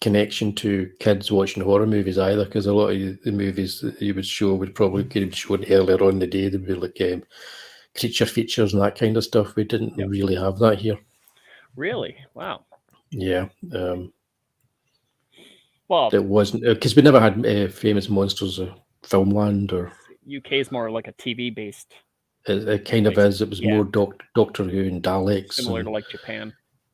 connection to kids watching horror movies either, because a lot of the movies that you would show would probably get shown earlier on in the day. They'd be like creature features and that kind of stuff. We didn't really have that here. Really? Wow. Yeah. Well, it wasn't because we never had famous monsters of Filmland, or UK is more like a TV based. it kind of is. It was more Doctor Who and Daleks, similar to like Japan.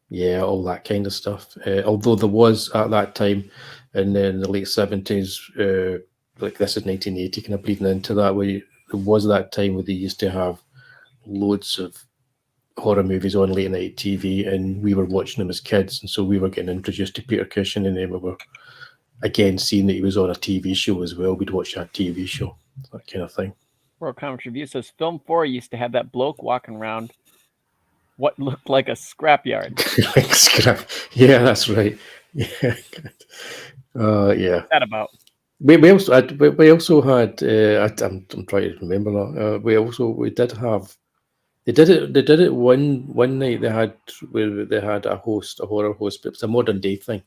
Yeah, all that kind of stuff. Although there was at that time, in the late 70s, like this is 1980, kind of bleeding into that, where there was that time where they used to have loads of horror movies on late night TV, and we were watching them as kids, and so we were getting introduced to Peter Cushing, and then we were again seeing that he was on a TV show as well. We'd watch that TV show, that kind of thing. World Comics Review says Film 4 used to have that bloke walking around what looked like a scrapyard. Yeah, that's right. Yeah. Yeah. What's that about? We also had. I'm trying to remember that. We did have. They did it one night. They had a horror host, but it was a modern day thing.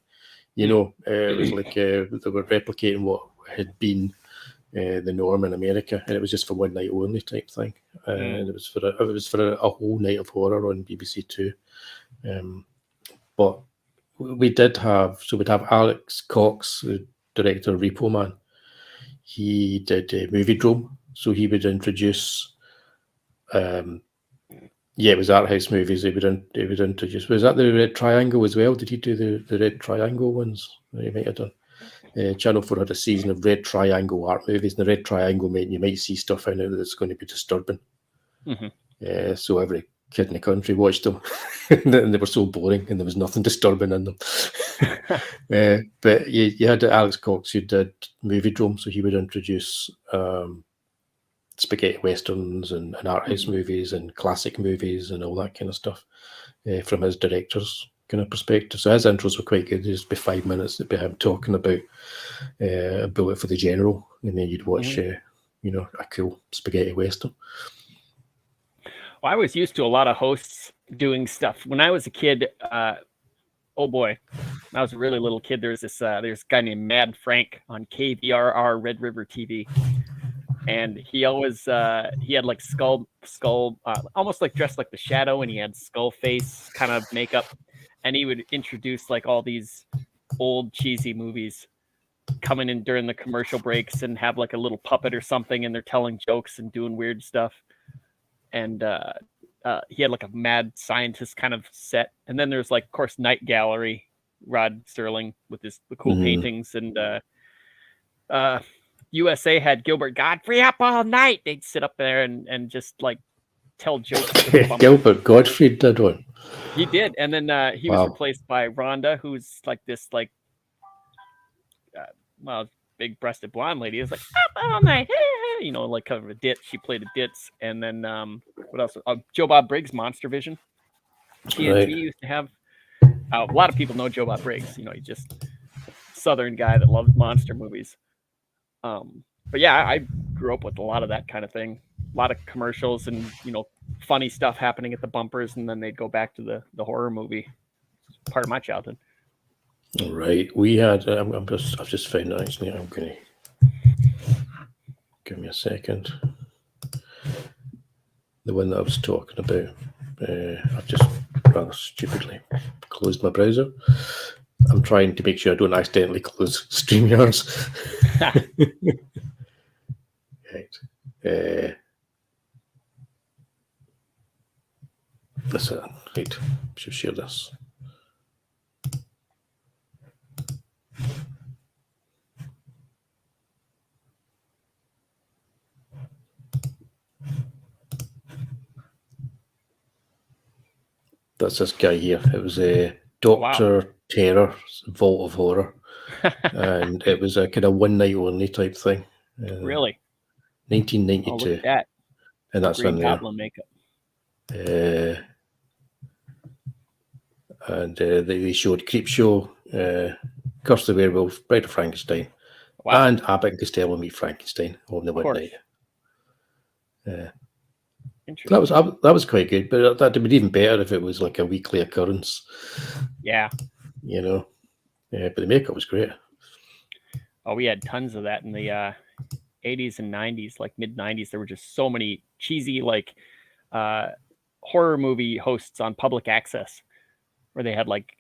You know, it was like they were replicating what had been the norm in America, and it was just for one night only type thing. And it was for a whole night of horror on BBC Two. But we did have, so we'd have Alex Cox, the director of Repo Man. He did Movie Drome, so he would introduce. It was art house movies. He would introduce. Was that the Red Triangle as well? Did he do the Red Triangle ones? He might have done. Channel 4 had a season of Red Triangle art movies, and the Red Triangle meant you might see stuff in it that's going to be disturbing. Mm-hmm. So every kid in the country watched them, and they were so boring, and there was nothing disturbing in them. But you had Alex Cox, who did Movie Drome, so he would introduce spaghetti westerns and art house movies and classic movies and all that kind of stuff from his director's kind of perspective. So his intros were quite good. It'd just be 5 minutes. It'd be him talking about a bullet for the general, and then you'd watch, a cool spaghetti western. Well, I was used to a lot of hosts doing stuff when I was a kid. Oh boy, when I was a really little kid. There's a guy named Mad Frank on KVRR Red River TV. And he always he had like skull almost like dressed like the Shadow, and he had skull face kind of makeup, and he would introduce like all these old cheesy movies coming in during the commercial breaks and have like a little puppet or something, and they're telling jokes and doing weird stuff. And he had like a mad scientist kind of set, and then there's like, of course, Night Gallery, Rod Serling with the cool paintings, and USA had Gilbert Godfrey up all night. They'd sit up there and just like tell jokes. Gilbert Godfrey did one. He did, and then he was replaced by Rhonda, who's like this big-breasted blonde lady. It's like up all night, like kind of a ditz. She played a ditz, and then what else? Joe Bob Briggs, Monster Vision. TNT used to have. A lot of people know Joe Bob Briggs. He's just Southern guy that loves monster movies. But yeah, I grew up with a lot of that kind of thing, a lot of commercials and, funny stuff happening at the bumpers. And then they'd go back to the horror movie. It's part of my childhood. All right. We had, I've just found it actually. I'm going to give me a second. The one that I was talking about, I've just rather stupidly closed my browser. I'm trying to make sure I don't accidentally close StreamYards. Right. That's it. Right. Should share this. That's this guy here. It was a Dr. Terror, Vault of Horror. And it was a kind of one night only type thing. Really? 1992. Oh, look at that. And that's Green in there. Goblin makeup. and they showed Creepshow, Curse of the Werewolf, Bride of Frankenstein, Wow. and Abbott and Costello Meet Frankenstein on the Of one course. night. Interesting. That was quite good, but that'd been even better if it was like a weekly occurrence. Yeah. You know, but the makeup was great. Oh, we had tons of that in the 80s and 90s, like mid 90s. There were just so many cheesy like horror movie hosts on public access, where they had like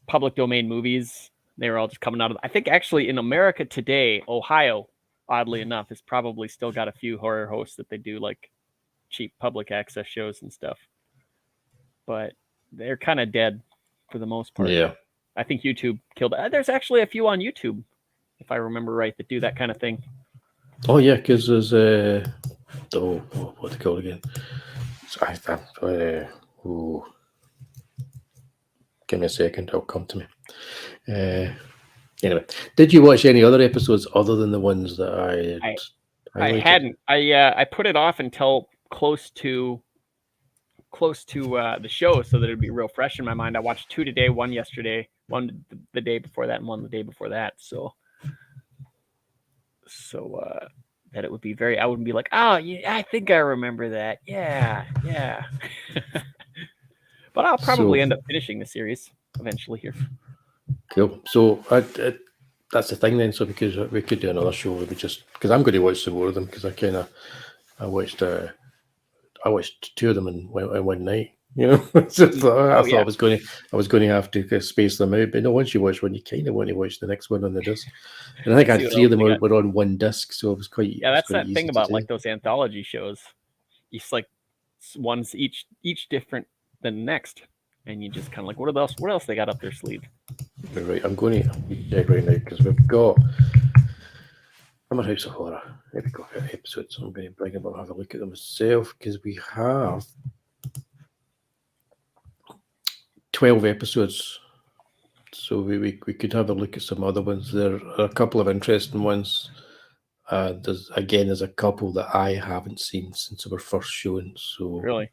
public domain movies. They were all just coming out of. I think actually in America today, Ohio, oddly enough, has probably still got a few horror hosts that they do like cheap public access shows and stuff. But they're kind of dead for the most part. Yeah. I think YouTube killed. There's actually a few on YouTube, if I remember right, that do that kind of thing. Oh yeah, because there's what they call it again? Give me a second, it'll come to me. Anyway, did you watch any other episodes other than the ones that I hadn't. I put it off until close to the show, so that it'd be real fresh in my mind. I watched 2 today, 1 yesterday, 1 the day before that, and 1 the day before that. So that it would be I wouldn't be like, oh, yeah, I think I remember that. Yeah. But I'll probably end up finishing the series eventually here. Cool. So that's the thing then. So because we could do another show, because I'm going to watch some more of them, because I watched 2 of them in one night. You know, so I thought I was going to have to space them out. But no, once you watch one, you kind of want to watch the next one on the disc. And I think I had 3 of them were on one disc, so it was quite. Yeah, that's that thing about like those anthology shows. It's like one's each different than the next, and you just kind of like, what else they got up their sleeve? Right, I'm going to check right now, because we've got Hammer House of Horror. There we go, episodes. So I'm going to bring them up and have a look at them myself, because we have 12 episodes. So we could have a look at some other ones. There are a couple of interesting ones. There's a couple that I haven't seen since they were first shown. So really,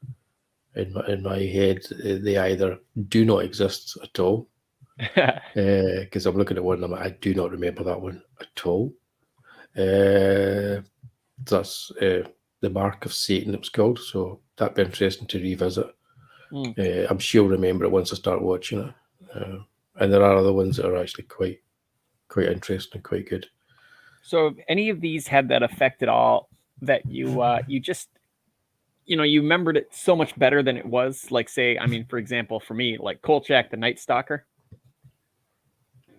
in my head, they either do not exist at all, because I'm looking at one of them. I do not remember that one at all. That's The Mark of Satan, it was called. So that'd be interesting to revisit. I'm sure I'll remember it once I start watching it. And there are other ones that are actually quite interesting, quite good. So, have any of these had that effect at all, that you just, you remembered it so much better than it was? Like, say, I mean, for example, for me, like Kolchak the Night Stalker.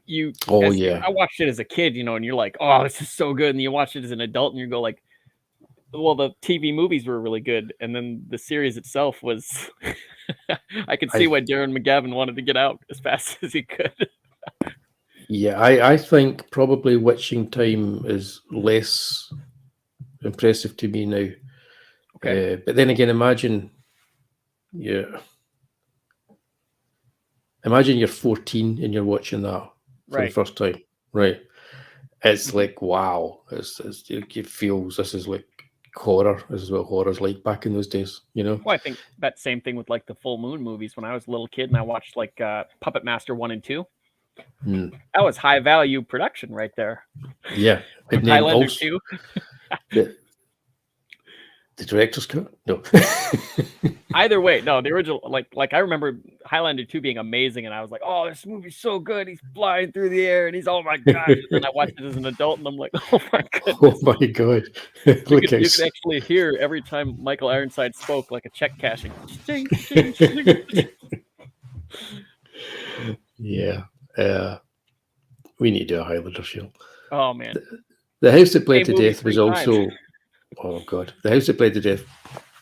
I watched it as a kid, and you're like, oh, this is so good. And you watch it as an adult, and you go like, well, the TV movies were really good, and then the series itself was. I could see why Darren McGavin wanted to get out as fast as he could. Yeah, I think probably Witching Time is less impressive to me now. Okay. But then again, imagine you're 14 and you're watching that for the first time, right? It's like, wow, it feels this is like horror. This is what horror's like back in those days, Well, I think that same thing with like the Full Moon movies. When I was a little kid and I watched like Puppet Master 1 and 2. That was high value production right there. Yeah. Highlander 2. The director's cut? No. Either way, no, the original, like I remember Highlander 2 being amazing, and I was like, oh, this movie's so good. He's flying through the air, and he's, oh my gosh. And then I watched it as an adult, and I'm like, oh my goodness. Oh my God. You could actually hear every time Michael Ironside spoke like a check cashing. Yeah. We need to do a Highlander show. Oh, man. The House That Bled to Death was also... Oh, God. The House That Bled to Death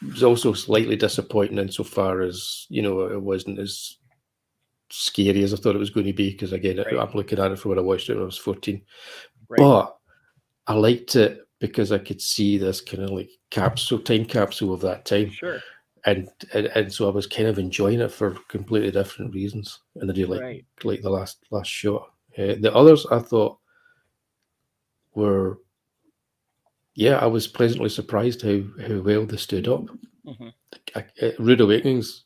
was also slightly disappointing insofar as, it wasn't as scary as I thought it was going to be, because, again, I'm looking at it from when I watched it when I was 14. Right. But I liked it because I could see this kind of like time capsule of that time. Sure. And so I was kind of enjoying it for completely different reasons. And I do like the last shot. The others I thought were... Yeah, I was pleasantly surprised how well they stood up. Rude Awakenings,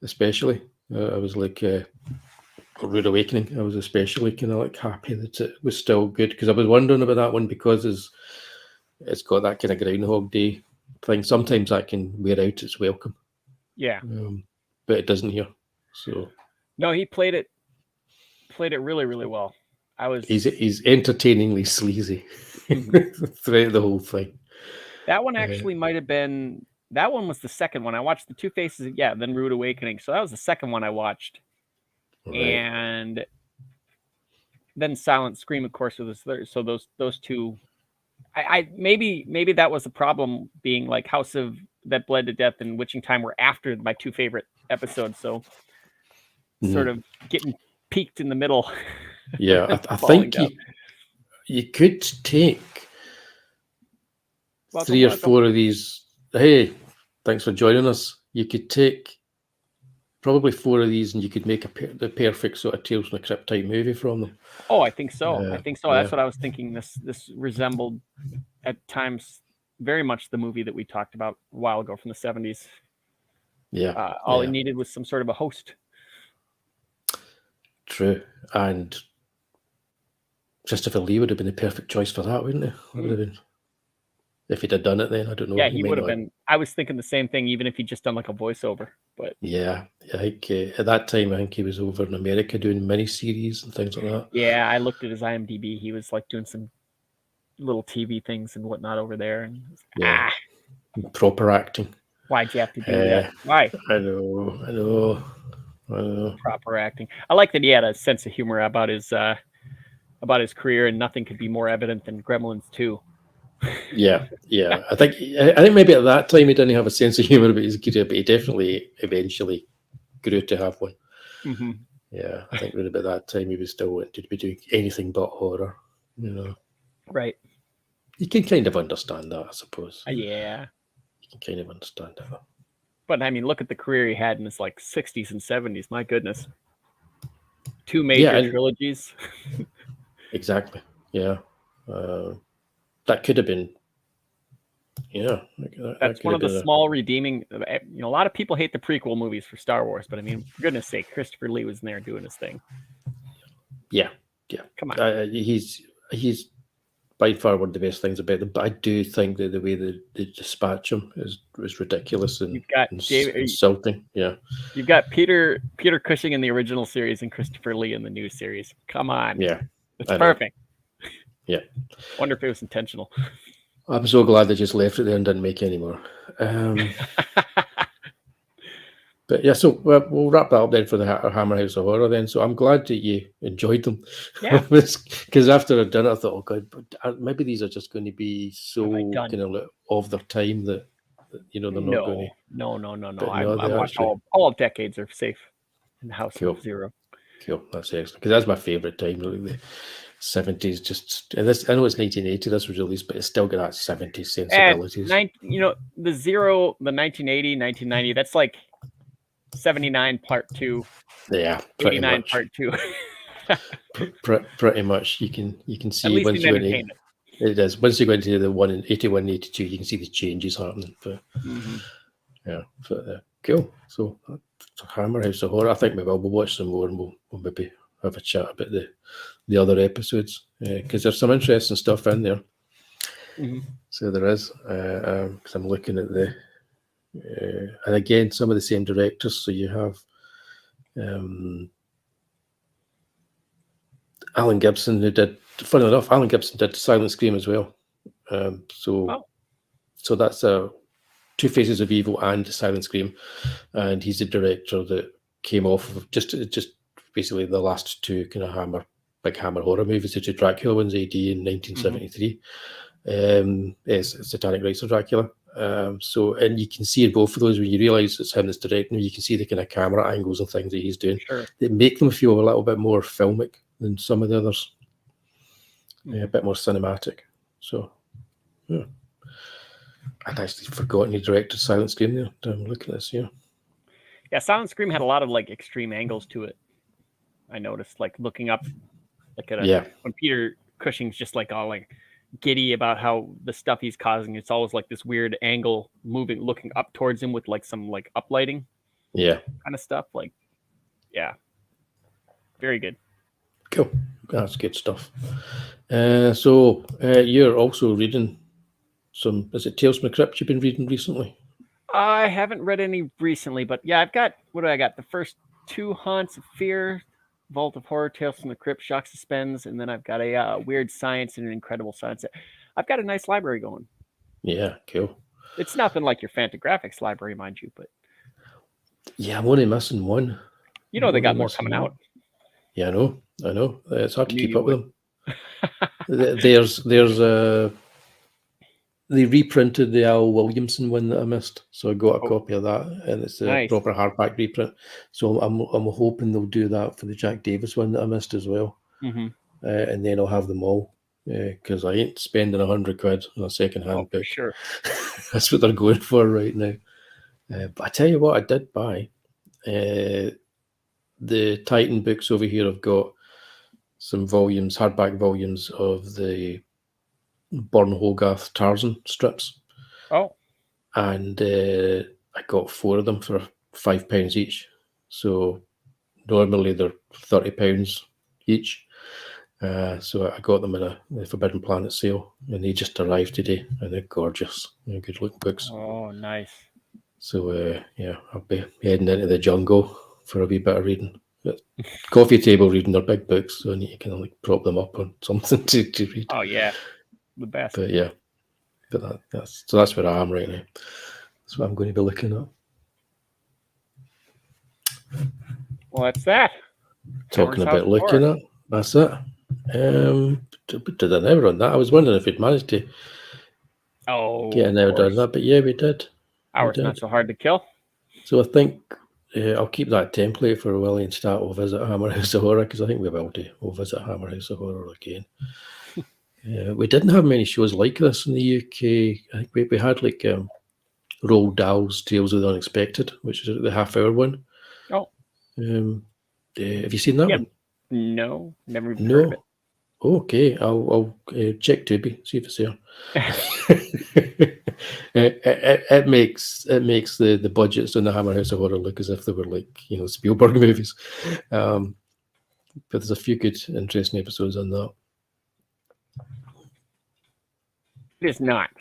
especially. I was like Rude Awakening. I was especially kind of like happy that it was still good, because I was wondering about that one, because it's got that kind of Groundhog Day thing. Sometimes that can wear out its welcome. Yeah. But it doesn't here. So no, he played it really, really well. He's entertainingly sleazy throughout the whole thing. That one actually might have been. That one was the second one. I watched the Two Faces, then Rude Awakening. So that was the second one I watched. Right. And then Silent Scream, of course, was the third. So those two, I maybe that was the problem, being like House of That Bled to Death and Witching Time were after my two favorite episodes. So sort of getting peaked in the middle. Yeah, I think you could take three or four of these. Hey, thanks for joining us. You could take probably four of these, and you could make the perfect sort of Tales from the Crypt type movie from them. Oh, I think so. That's what I was thinking. This resembled at times very much the movie that we talked about a while ago from the 70s. Yeah. All it needed was some sort of a host. True. And Christopher Lee would have been the perfect choice for that, wouldn't he? Would have been, if he'd have done it then. I don't know. Yeah, he would have been. I was thinking the same thing, even if he'd just done like a voiceover. But yeah, I think at that time, I think he was over in America doing miniseries and things like that. Yeah, I looked at his IMDb. He was like doing some little TV things and whatnot over there. And proper acting. Why'd you have to do that? Why? I know. Proper acting. I like that he had a sense of humor about his career, and nothing could be more evident than Gremlins 2. Yeah. I think maybe at that time he didn't have a sense of humor about his career, but he definitely eventually grew to have one. Mm-hmm. Yeah, I think around about that time he was still wanted to be doing anything but horror. Right. You can kind of understand that, I suppose. Yeah. You can kind of understand that. But I mean, look at the career he had in his like 60s and 70s. My goodness. 2 major trilogies. Exactly. Yeah. That could have been. Yeah. That's one of the small redeeming. A lot of people hate the prequel movies for Star Wars, but I mean, for goodness sake, Christopher Lee was in there doing his thing. Yeah. Come on. He's by far one of the best things about them, but I do think that the way they dispatch him is ridiculous and insulting. Yeah. You've got Peter Cushing in the original series and Christopher Lee in the new series. Come on. Yeah. It's perfect. Yeah. Wonder if it was intentional. I'm so glad they just left it there and didn't make any more. But yeah, so we'll wrap that up then for the Hammer House of Horror then. So I'm glad that you enjoyed them. Yeah. Because after I'd done it, I thought, oh God, but maybe these are just going to be so kind of their time that they're not going to. No. I watched all decades are safe in the House of Zero. Cool, that's excellent. Because that's my favourite time, really. The 70s, just, and this, I know it's 1980 this was released, but it's still got that 70s sensibilities. The Zero, the 1980, 1990, that's like 79 part 2. Yeah, 89 much. part 2. Pretty much. You can see at least once you go into it is once you go into the one in 81 and 82, you can see the changes happening. But cool. So Hammer House of Horror. I think maybe we'll watch some more and we'll maybe have a chat about the other episodes, because there's some interesting stuff in there. So there is, because I'm looking at the and again some of the same directors. So you have Alan Gibson, who did, funny enough, Alan Gibson did Silent Scream as well. So that's Two Faces of Evil and Silent Scream, and he's the director that came off of just basically the last two kind of big Hammer horror movies. The two Dracula ones, AD in 1973. It's Satanic Rites of Dracula. So, and you can see in both of those, when you realise it's him that's directing, you can see the kind of camera angles and things that he's doing. Sure. That make them feel a little bit more filmic than some of the others. A bit more cinematic. So, yeah. I'd actually forgotten he directed Silent Scream there. I'm looking at this, Yeah, Silent Scream had a lot of like extreme angles to it. I noticed, like looking up, like at when Peter Cushing's just like all like giddy about how the stuff he's causing. It's always like this weird angle looking up towards him with like some like uplighting. Yeah. Kind of stuff. Like Yeah. Very good. Cool. That's good stuff. So you're also reading some, is it Tales from the Crypt you've been reading recently? I haven't read any recently, but yeah, I've got, what do I got? The first 2 Haunts of Fear, Vault of Horror, Tales from the Crypt, Shock Suspense, and then I've got a Weird Science and an Incredible Science. I've got a nice library going. Yeah, cool. It's nothing like your Fantagraphics library, mind you, but Yeah, I'm only missing one. you know they got Only more missing coming one. out. Yeah, I know. It's hard to Knew keep you up with would. them. There's they reprinted the Al Williamson one that I missed, so I got a Oh, copy of that, and it's a nice. proper hardback reprint. So I'm hoping they'll do that for the Jack Davis one that I missed as well, Mm-hmm. And then I'll have them all, because I ain't spending £100 on a second-hand Oh, for book. sure. That's what they're going for right now. But I tell you what, I did buy. The Titan books over here have got some volumes, hardback volumes of the Burn Hogarth Tarzan strips. Oh, And I got 4 of them for £5 each. So normally they're £30 each. So I got them in a Forbidden Planet sale, and they just arrived today, and they're gorgeous. They're good looking books. oh, nice. So yeah, I'll be heading into the jungle for a wee bit of reading. Coffee table reading, they're big books, so I need to kind of like prop them up on something to read. Oh yeah, the best. But yeah, but that's where I am right now. That's what I'm going to be looking at. Well, that's that. Talking Hammer's about House of looking Horror. at, that's it. Did an hour on that? I was wondering if we'd managed to Oh, get an of hour done course. that, but yeah, we did. Hour's not so hard to kill. So I think I'll keep that template for Wullie and Statto visit Hammer House of Horror, because I think we will do. We'll visit Hammer House of Horror again. We didn't have many shows like this in the UK. I think we had like Roald Dahl's Tales of the Unexpected, which is the half-hour one. Oh. Have you seen that one? No, never even heard of it. Okay, I'll check Tubi, see if it's there. it makes the budgets on the Hammer House of Horror look as if they were like Spielberg movies, but there's a few good, interesting episodes on that. It is not.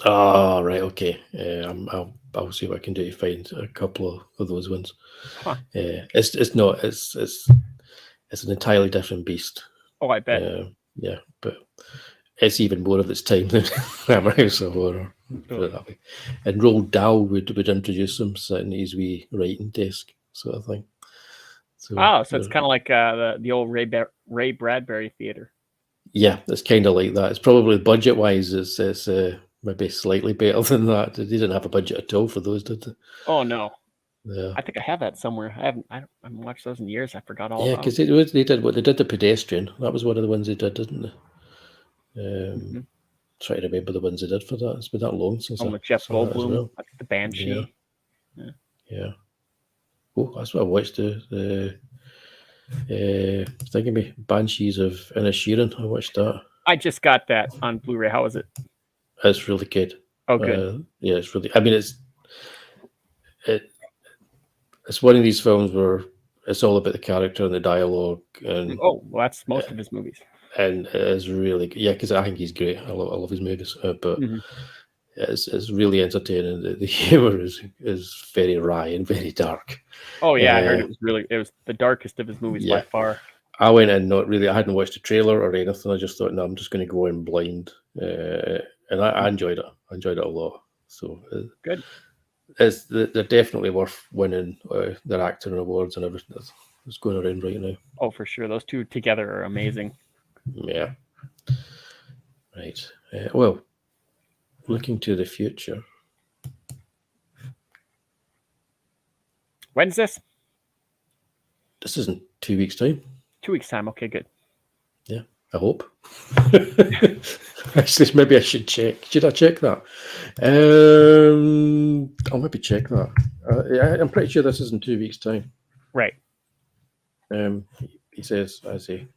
Oh, right, okay. I'll see what I can do to find a couple of those ones. Huh. It's not. It's an entirely different beast. Oh, I bet. Yeah, but it's even more of its time than Hammer House of Horror. Put it that way. And Roald Dahl would introduce him sitting at his wee writing desk, sort of thing. So it's kind of like the old Ray Bradbury theater. Yeah, it's kind of like that. It's probably budget-wise, it's maybe slightly better than that. They didn't have a budget at all for those, did they? Oh no. Yeah. I think I have that somewhere. I haven't watched those in years. I forgot all about. Yeah, because they did the Pedestrian. That was one of the ones they did, didn't they? Try to remember the ones they did for that. It's been that long since I with Jeff saw that as well. Like the Banshee. Yeah. Oh, that's what I watched. The thinking me Banshees of Inisherin. I watched that. I just got that on Blu-ray. How is it? It's really good. Oh, good. Yeah, it's really. I mean, it's one of these films where it's all about the character and the dialogue. And well, that's most of his movies. And it's really good. Yeah, because I think he's great. I love his movies, but it's really entertaining. The humor is very wry and very dark. Oh yeah, I heard it was the darkest of his movies by far. I went in I hadn't watched the trailer or anything. I just thought, no, I'm just going to go in blind, and I enjoyed it. I enjoyed it a lot. So good. They're definitely worth winning their acting awards and everything that's going around right now. Oh, for sure. Those two together are amazing. Yeah. Right. Well, looking to the future. When's this? This is in 2 weeks' time. 2 weeks' time. Okay, good. Yeah, I hope. Actually, maybe I should check. Should I check that? I'll maybe check that. I'm pretty sure this is in 2 weeks' time. Right. He says as he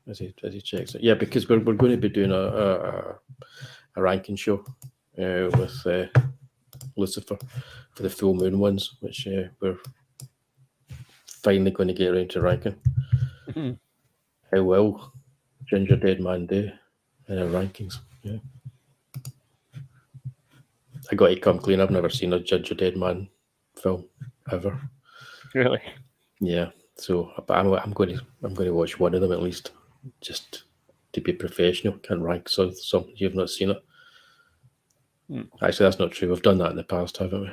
checks it. Yeah, because we're going to be doing a ranking show with Lucifer for the full moon ones, which we're finally going to get around to ranking. Mhm. How will Ginger Dead Man do in our rankings? Yeah. I got to come clean. I've never seen a Ginger Dead Man film ever. Really? Yeah. So, but I'm going to watch one of them at least, just to be professional. Can't rank something you've not seen it. Actually, that's not true. We've done that in the past, haven't we?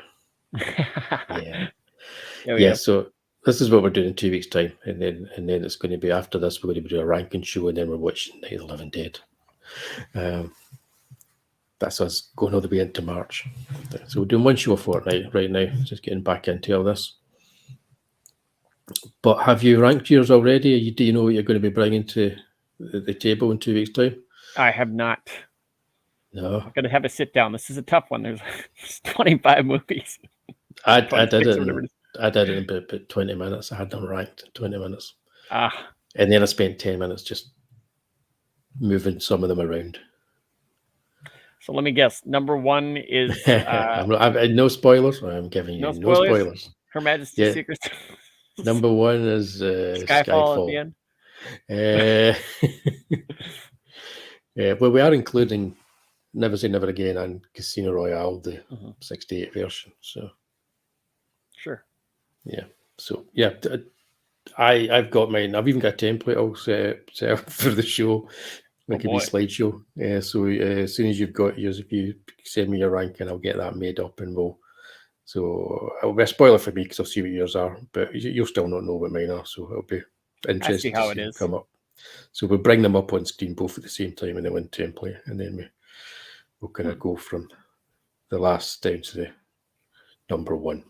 Yeah. Oh, Yeah. So this is what we're doing in 2 weeks' time, and then it's going to be after this. We're going to do a ranking show, and then we're watching Night of the Living Dead. That's us going all the way into March. So we're doing one show a fortnight right now, just getting back into all this. But have you ranked yours already? Do you know what you're going to be bringing to the table in 2 weeks' time? I have not. No. I'm gonna have a sit down. This is a tough one. There's 25 movies. I did 26 it. or whatever it is. I did it in about 20 minutes. I had them ranked in 20 minutes. Ah, And then I spent 10 minutes just moving some of them around. so let me guess. Number one is I'm no spoilers. I'm giving you no spoilers. Her Majesty's Yeah. Secrets. Number one is Skyfall at the end. Yeah, well, we are including Never Say Never Again and Casino Royale, the 68 version. So Sure. yeah. So yeah, I've got mine. I've even got a template all set up for the show, like a wee slideshow. So as soon as you've got yours, if you send me your ranking, I'll get that made up, and it'll be a spoiler for me because I'll see what yours are, but you'll still not know what mine are, so it'll be interesting how to it see is. them come up. So we'll bring them up on screen both at the same time in the one template, and then we'll kind of go from the last down to the number one,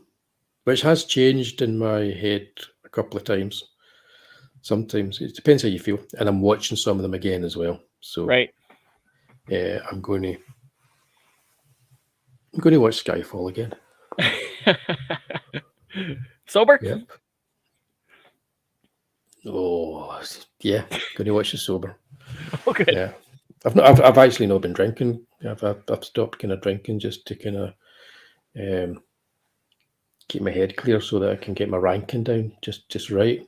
which has changed in my head a couple of times. Sometimes it depends how you feel, and I'm watching some of them again as well. So right, I'm going to watch Skyfall again. Sober? Yep. Oh yeah, going to watch it sober. Oh, good. Yeah, I've actually not been drinking. I've stopped kind of drinking just to kind of keep my head clear so that I can get my ranking down just right.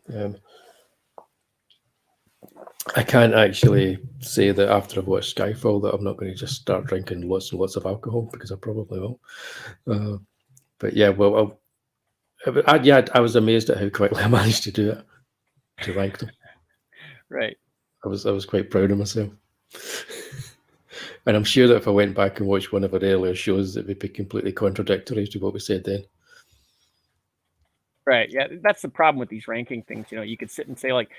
I can't actually say that after I've watched Skyfall that I'm not going to just start drinking lots and lots of alcohol, because I probably will. But yeah, well, I was amazed at how quickly I managed to do it, to rank them. Right. I was quite proud of myself. And I'm sure that if I went back and watched one of our earlier shows, it would be completely contradictory to what we said then. Right. Yeah, that's the problem with these ranking things. You know, you could sit and say like,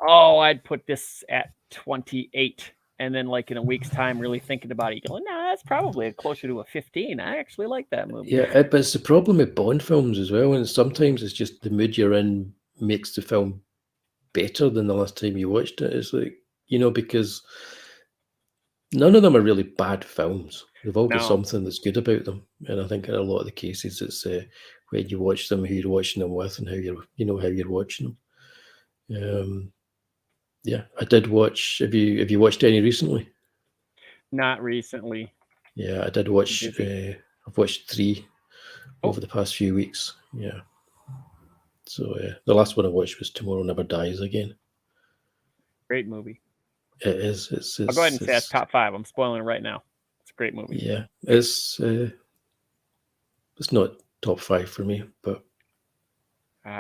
"Oh, I'd put this at 28," and then like in a week's time, really thinking about it, you go, "No, that's probably closer to a 15. I actually like that movie." Yeah, but it's the problem with Bond films as well, and sometimes it's just the mood you're in makes the film better than the last time you watched it. It's like, because none of them are really bad films. They've all got something that's good about them, and I think in a lot of the cases, it's when you watch them, who you're watching them with, and how you're watching them. Yeah, I did watch. Have you watched any recently? Not recently. Yeah, I did watch. I've watched 3 over the past few weeks. Yeah. So the last one I watched was Tomorrow Never Dies Again. Great movie. It is. I'll go ahead and say that's top 5. I'm spoiling it right now. It's a great movie. Yeah, it's not top 5 for me, but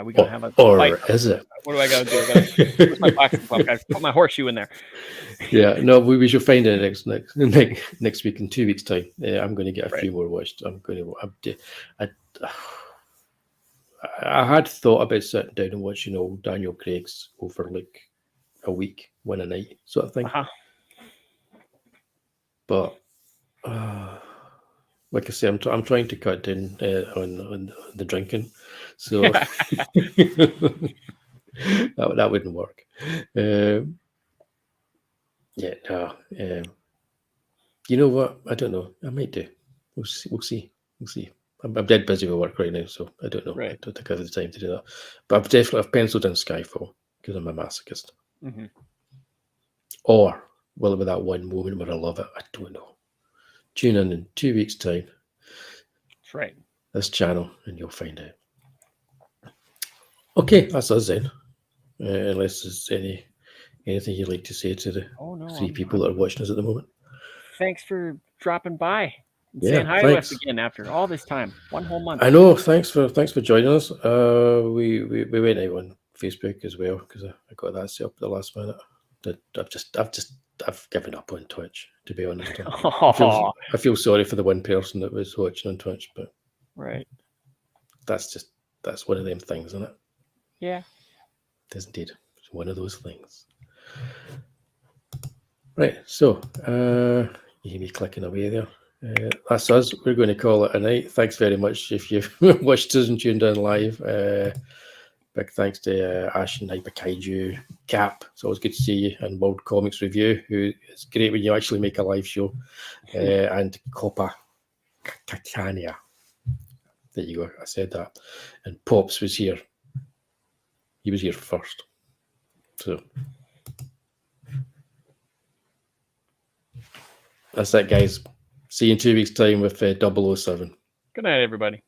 we gotta have a or fight. Is it? What do I gotta do? Where's my boxing glove? I put my horseshoe in there. Yeah, no, we should find it next week in 2 weeks' time. I'm going to get a few more watched. I had thought about sitting down and watching old Daniel Craig's over like a week, one a night sort of thing. But like I say, I'm trying to cut down on the drinking, so that wouldn't work. You know what? I don't know. I might do. We'll see. I'm dead busy with work right now, so I don't know. I don't think I have the time to do that. But I've penciled in Skyfall because I'm a masochist. Mm-hmm. Or will it be that one moment where I love it? I don't know. Tune in 2 weeks' time. That's right. This channel, and you'll find out. Okay, that's us then. Unless there's anything you'd like to say to the three people that are watching us at the moment. Thanks for dropping by and Yeah, saying hi to us thanks. again after all this time. 1 whole month. I know. Thanks for joining us. We went out on Facebook as well because I got that set up at the last minute. I've given up on Twitch, to be honest. I feel sorry for the one person that was watching on Twitch, but Right. that's one of them things, isn't it? Yeah. It is indeed. It's one of those things. Right. So you hear me clicking away there. That's us. We're going to call it a night. Thanks very much if you've watched us and tuned in live. Big thanks to Ash and Hyper Kaiju, Cap. It's always good to see you, and World Comics Review, who it's great when you actually make a live show, and Copa Catania. There you go. I said that. And Pops was here. He was here first. So that's it, guys. See you in 2 weeks' time with 007. Good night, everybody.